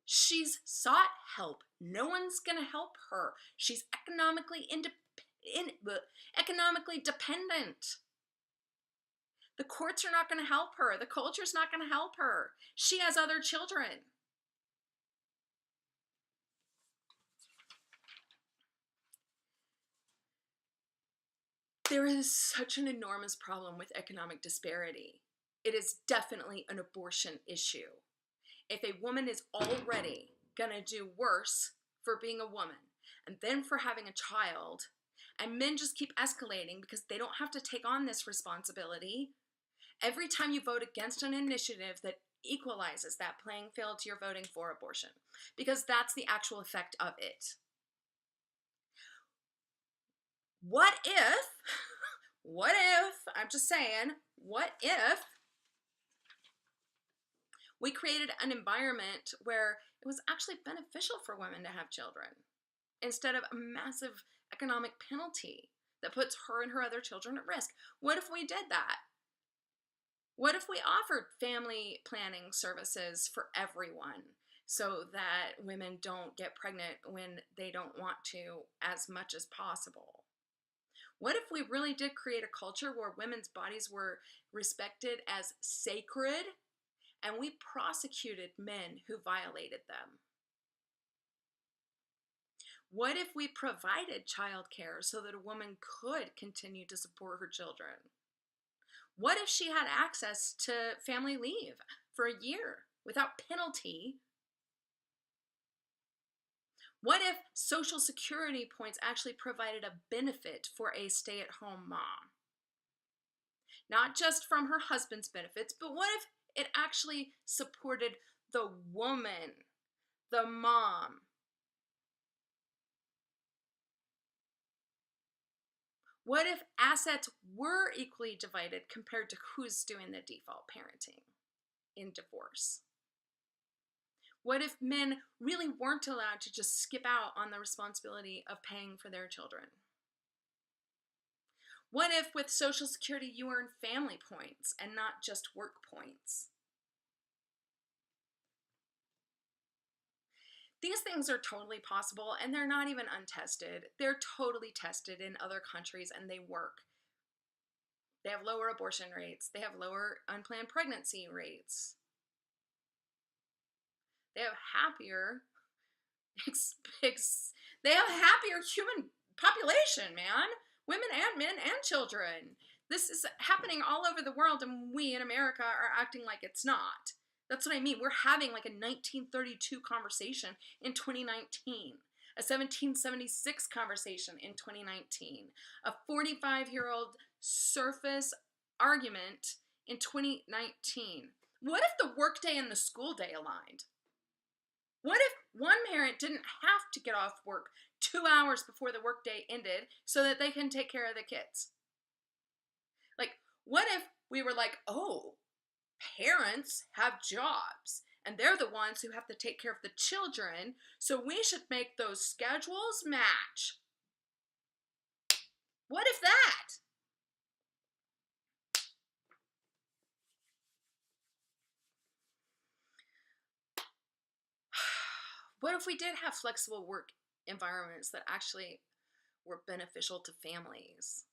She's sought help. No one's gonna help her. She's economically dependent. The courts are not gonna help her. The culture's not gonna help her. She has other children. There is such an enormous problem with economic disparity. It is definitely an abortion issue. If a woman is already gonna do worse for being a woman and then for having a child, and men just keep escalating because they don't have to take on this responsibility, every time you vote against an initiative that equalizes that playing field, you're voting for abortion, because that's the actual effect of it. What if, I'm just saying, what if we created an environment where it was actually beneficial for women to have children instead of a massive economic penalty that puts her and her other children at risk? What if we did that? What if we offered family planning services for everyone so that women don't get pregnant when they don't want to as much as possible? What if we really did create a culture where women's bodies were respected as sacred and we prosecuted men who violated them? What if we provided childcare so that a woman could continue to support her children? What if she had access to family leave for a year without penalty? What if Social Security points actually provided a benefit for a stay-at-home mom? Not just from her husband's benefits, but what if it actually supported the woman, the mom? What if assets were equally divided compared to who's doing the default parenting in divorce? What if men really weren't allowed to just skip out on the responsibility of paying for their children? What if with Social Security you earn family points and not just work points? These things are totally possible, and they're not even untested. They're totally tested in other countries, and they work. They have lower abortion rates. They have lower unplanned pregnancy rates. They have happier, they have a happier human population, man. Women and men and children. This is happening all over the world, and we in America are acting like it's not. That's what I mean. We're having like a 1932 conversation in 2019. A 1776 conversation in 2019. A 45-year-old surface argument in 2019. What if the workday and the school day aligned? What if one parent didn't have to get off work 2 hours before the workday ended so that they can take care of the kids? Like, what if we were like, oh, parents have jobs and they're the ones who have to take care of the children, so we should make those schedules match? What if that? What if we did have flexible work environments that actually were beneficial to families?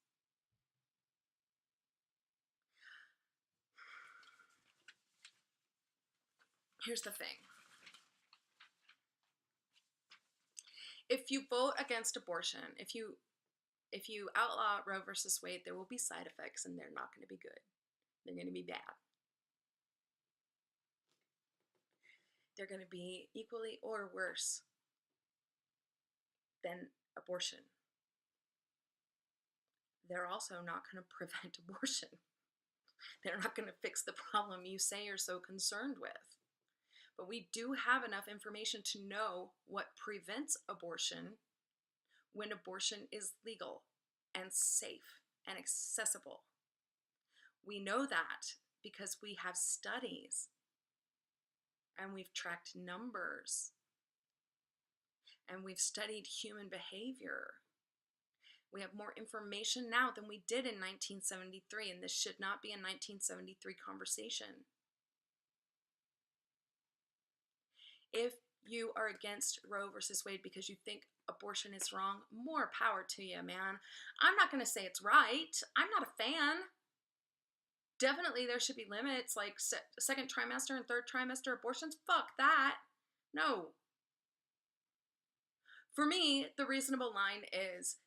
Here's the thing. If you vote against abortion, if you outlaw Roe versus Wade, there will be side effects and they're not going to be good. They're going to be bad. They're going to be equally or worse than abortion. They're also not going to prevent abortion. They're not going to fix the problem you say you're so concerned with. But we do have enough information to know what prevents abortion when abortion is legal and safe and accessible. We know that because we have studies and we've tracked numbers and we've studied human behavior. We have more information now than we did in 1973, and this should not be a 1973 conversation. If you are against Roe versus Wade because you think abortion is wrong, more power to you, man. I'm not going to say it's right. I'm not a fan. Definitely there should be limits, like second trimester and third trimester abortions. Fuck that. No. For me, the reasonable line is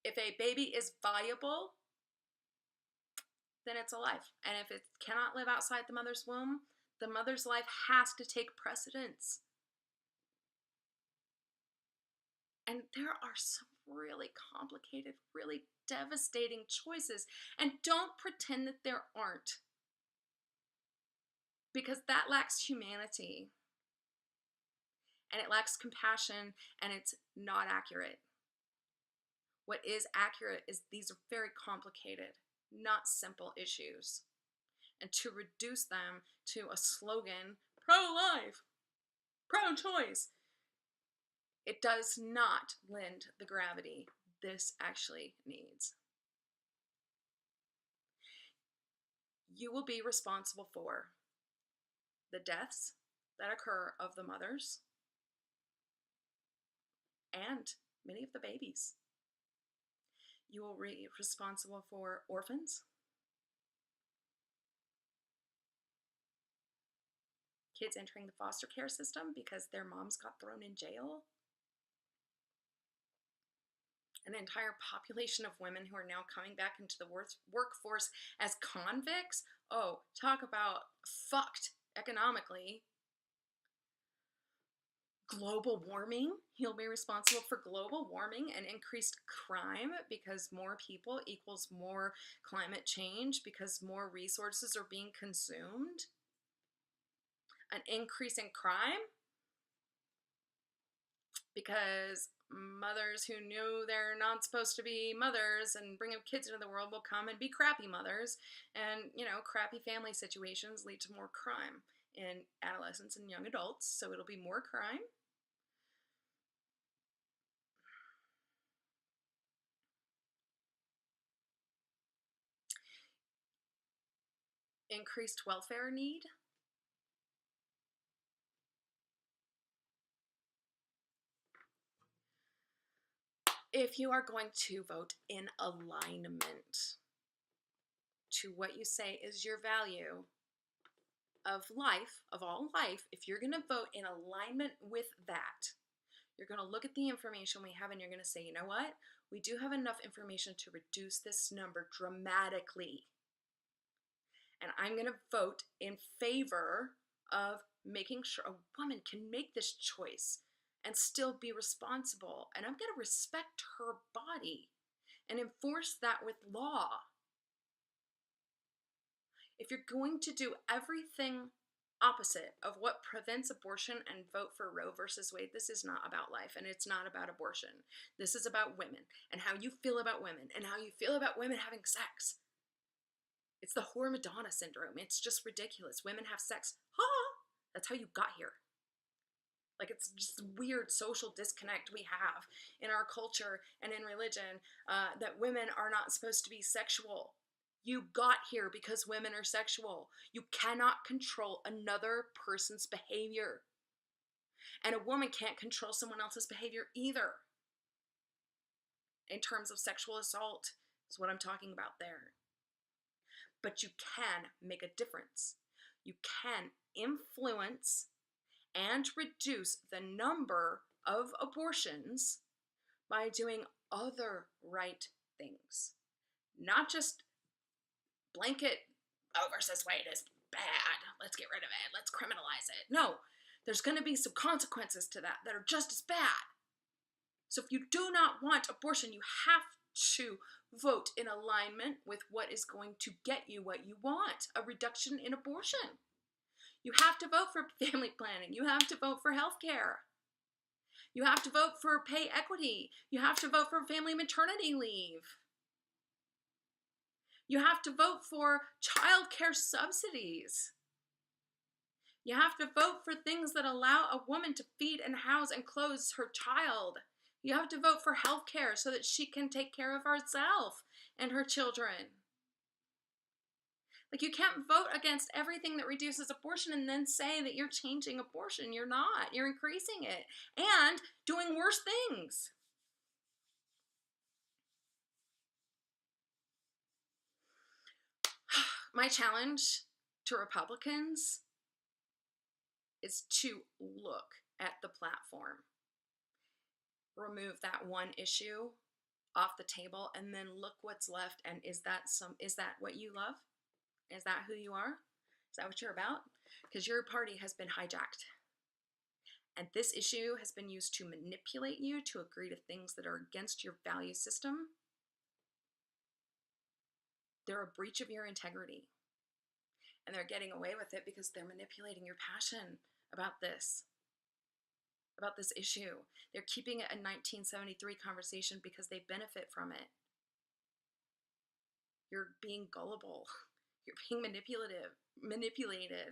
if a baby is viable, then it's a life. And if it cannot live outside the mother's womb, the mother's life has to take precedence. And there are some really complicated, really devastating choices. And don't pretend that there aren't, because that lacks humanity. And it lacks compassion, and it's not accurate. What is accurate is these are very complicated, not simple issues. And to reduce them to a slogan, pro-life, pro-choice, it does not lend the gravity this actually needs. You will be responsible for the deaths that occur of the mothers and many of the babies. You will be responsible for orphans, kids entering the foster care system because their moms got thrown in jail, an entire population of women who are now coming back into the workforce as convicts. Oh, talk about fucked economically. Global warming. He'll be responsible for global warming and increased crime because more people equals more climate change because more resources are being consumed. An increase in crime because mothers who knew they're not supposed to be mothers and bringing kids into the world will come and be crappy mothers. And, crappy family situations lead to more crime in adolescents and young adults, so it'll be more crime. Increased welfare need. If you are going to vote in alignment to what you say is your value of life, of all life, if you're going to vote in alignment with that, you're going to look at the information we have and you're going to say, you know what? We do have enough information to reduce this number dramatically. And I'm going to vote in favor of making sure a woman can make this choice and still be responsible. And I'm going to respect her body and enforce that with law. If you're going to do everything opposite of what prevents abortion and vote for Roe versus Wade, this is not about life, and it's not about abortion. This is about women and how you feel about women and how you feel about women having sex. It's the whore Madonna syndrome. It's just ridiculous. Women have sex. Ha! That's how you got here. Like, it's just a weird social disconnect we have in our culture and in religion, that women are not supposed to be sexual. You got here because women are sexual. You cannot control another person's behavior. And a woman can't control someone else's behavior either. In terms of sexual assault, is what I'm talking about there. But you can make a difference. You can influence and reduce the number of abortions by doing other right things. Not just blanket, Roe versus Wade is bad, let's get rid of it, let's criminalize it. No, there's going to be some consequences to that are just as bad. So if you do not want abortion, you have to vote in alignment with what is going to get you what you want, a reduction in abortion. You have to vote for family planning. You have to vote for health care. You have to vote for pay equity. You have to vote for family maternity leave. You have to vote for child care subsidies. You have to vote for things that allow a woman to feed and house and clothe her child. You have to vote for health care so that she can take care of herself and her children. Like, you can't vote against everything that reduces abortion and then say that you're changing abortion. You're not. You're increasing it and doing worse things. My challenge to Republicans is to look at the platform. Remove that one issue off the table and then look what's left. And is that what you love? Is that who you are? Is that what you're about? Because your party has been hijacked. And this issue has been used to manipulate you to agree to things that are against your value system. They're a breach of your integrity. And they're getting away with it because they're manipulating your passion about this issue. They're keeping it a 1973 conversation because they benefit from it. You're being gullible. You're being manipulated.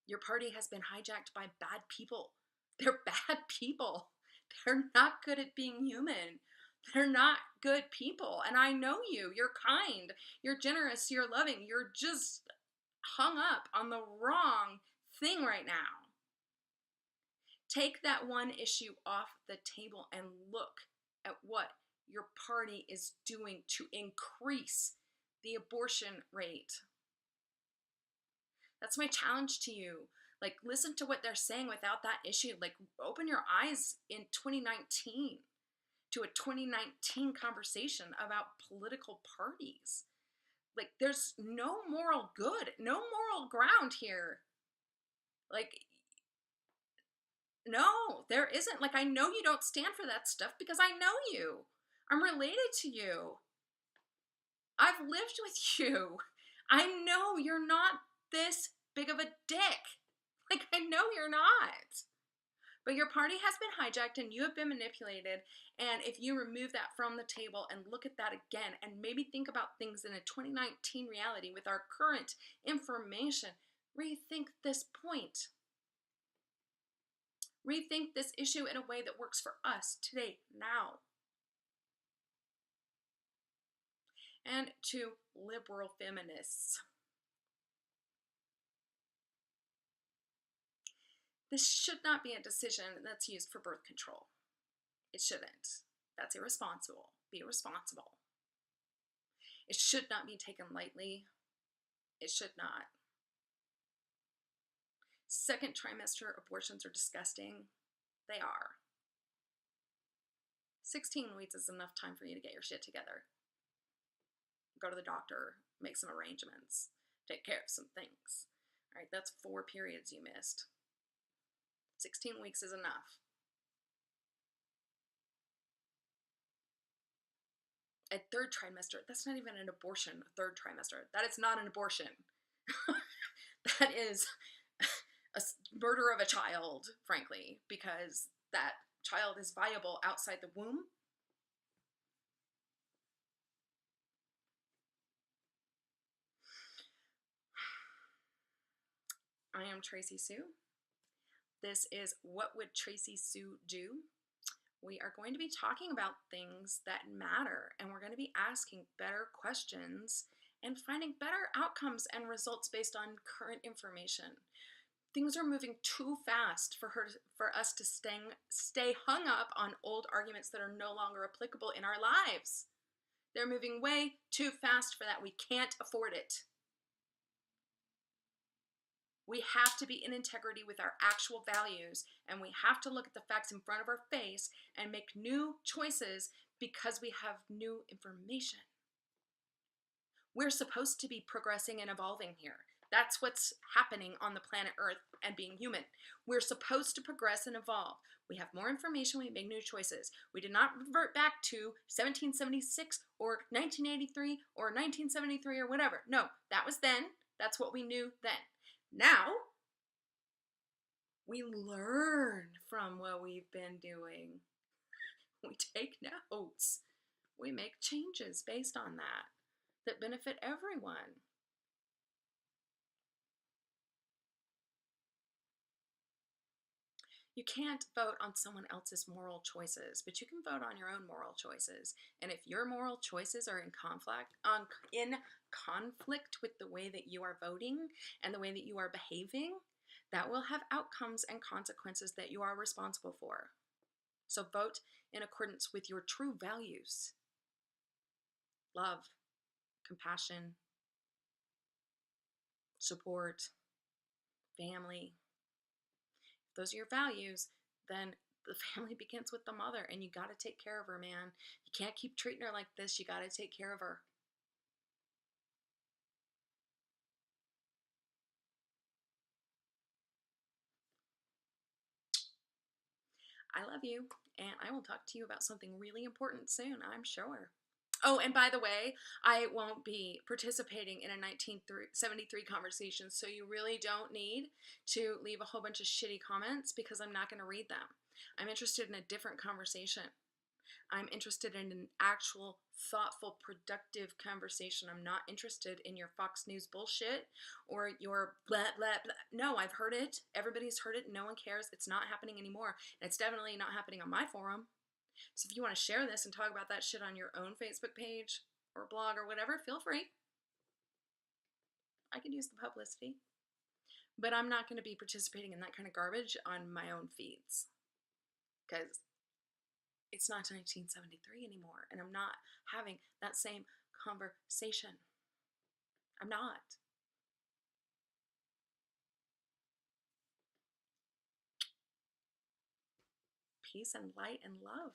Your party has been hijacked by bad people. They're bad people. They're not good at being human. They're not good people. And I know you. You're kind. You're generous. You're loving. You're just hung up on the wrong thing right now. Take that one issue off the table and look at what your party is doing to increase the abortion rate. That's my challenge to you. Like, listen to what they're saying without that issue. Like, open your eyes in 2019 to a 2019 conversation about political parties. Like, there's no moral good, no moral ground here. Like, no, there isn't. Like, I know you don't stand for that stuff because I know you. I'm related to you. I've lived with you. I know you're not this big of a dick. Like, I know you're not. But your party has been hijacked and you have been manipulated. And if you remove that from the table and look at that again and maybe think about things in a 2019 reality with our current information, rethink this point. Rethink this issue in a way that works for us today, now. And to liberal feminists, this should not be a decision that's used for birth control. It shouldn't. That's irresponsible. Be responsible. It should not be taken lightly. It should not. Second trimester abortions are disgusting. They are. 16 weeks is enough time for you to get your shit together. Go to the doctor, make some arrangements, take care of some things. All right, that's 4 periods you missed. 16 weeks is enough. A third trimester, that's not even an abortion, a third trimester. That is not an abortion. That is a murder of a child, frankly, because that child is viable outside the womb. I am Tracy Sue. This is What Would Tracy Sue Do? We are going to be talking about things that matter, and we're going to be asking better questions and finding better outcomes and results based on current information. Things are moving too fast for us to stay hung up on old arguments that are no longer applicable in our lives. They're moving way too fast for that. We can't afford it. We have to be in integrity with our actual values, and we have to look at the facts in front of our face and make new choices because we have new information. We're supposed to be progressing and evolving here. That's what's happening on the planet Earth and being human. We're supposed to progress and evolve. We have more information, we make new choices. We did not revert back to 1776 or 1983 or 1973 or whatever. No, that was then. That's what we knew then. Now, we learn from what we've been doing. We take notes. We make changes based on that benefit everyone. You can't vote on someone else's moral choices, but you can vote on your own moral choices. And if your moral choices are in conflict with the way that you are voting and the way that you are behaving, that will have outcomes and consequences that you are responsible for. So vote in accordance with your true values. Love, compassion, support, family. If those are your values, then the family begins with the mother, and you got to take care of her, man. You can't keep treating her like this. You got to take care of her. I love you, and I will talk to you about something really important soon, I'm sure. Oh, and by the way, I won't be participating in a 1973 conversation, so you really don't need to leave a whole bunch of shitty comments because I'm not going to read them. I'm interested in a different conversation. I'm interested in an actual, thoughtful, productive conversation. I'm not interested in your Fox News bullshit or your blah, blah, blah. No, I've heard it. Everybody's heard it. No one cares. It's not happening anymore. And it's definitely not happening on my forum. So if you want to share this and talk about that shit on your own Facebook page or blog or whatever, feel free. I could use the publicity. But I'm not going to be participating in that kind of garbage on my own feeds. Because it's not 1973 anymore, and I'm not having that same conversation. I'm not. Peace and light and love.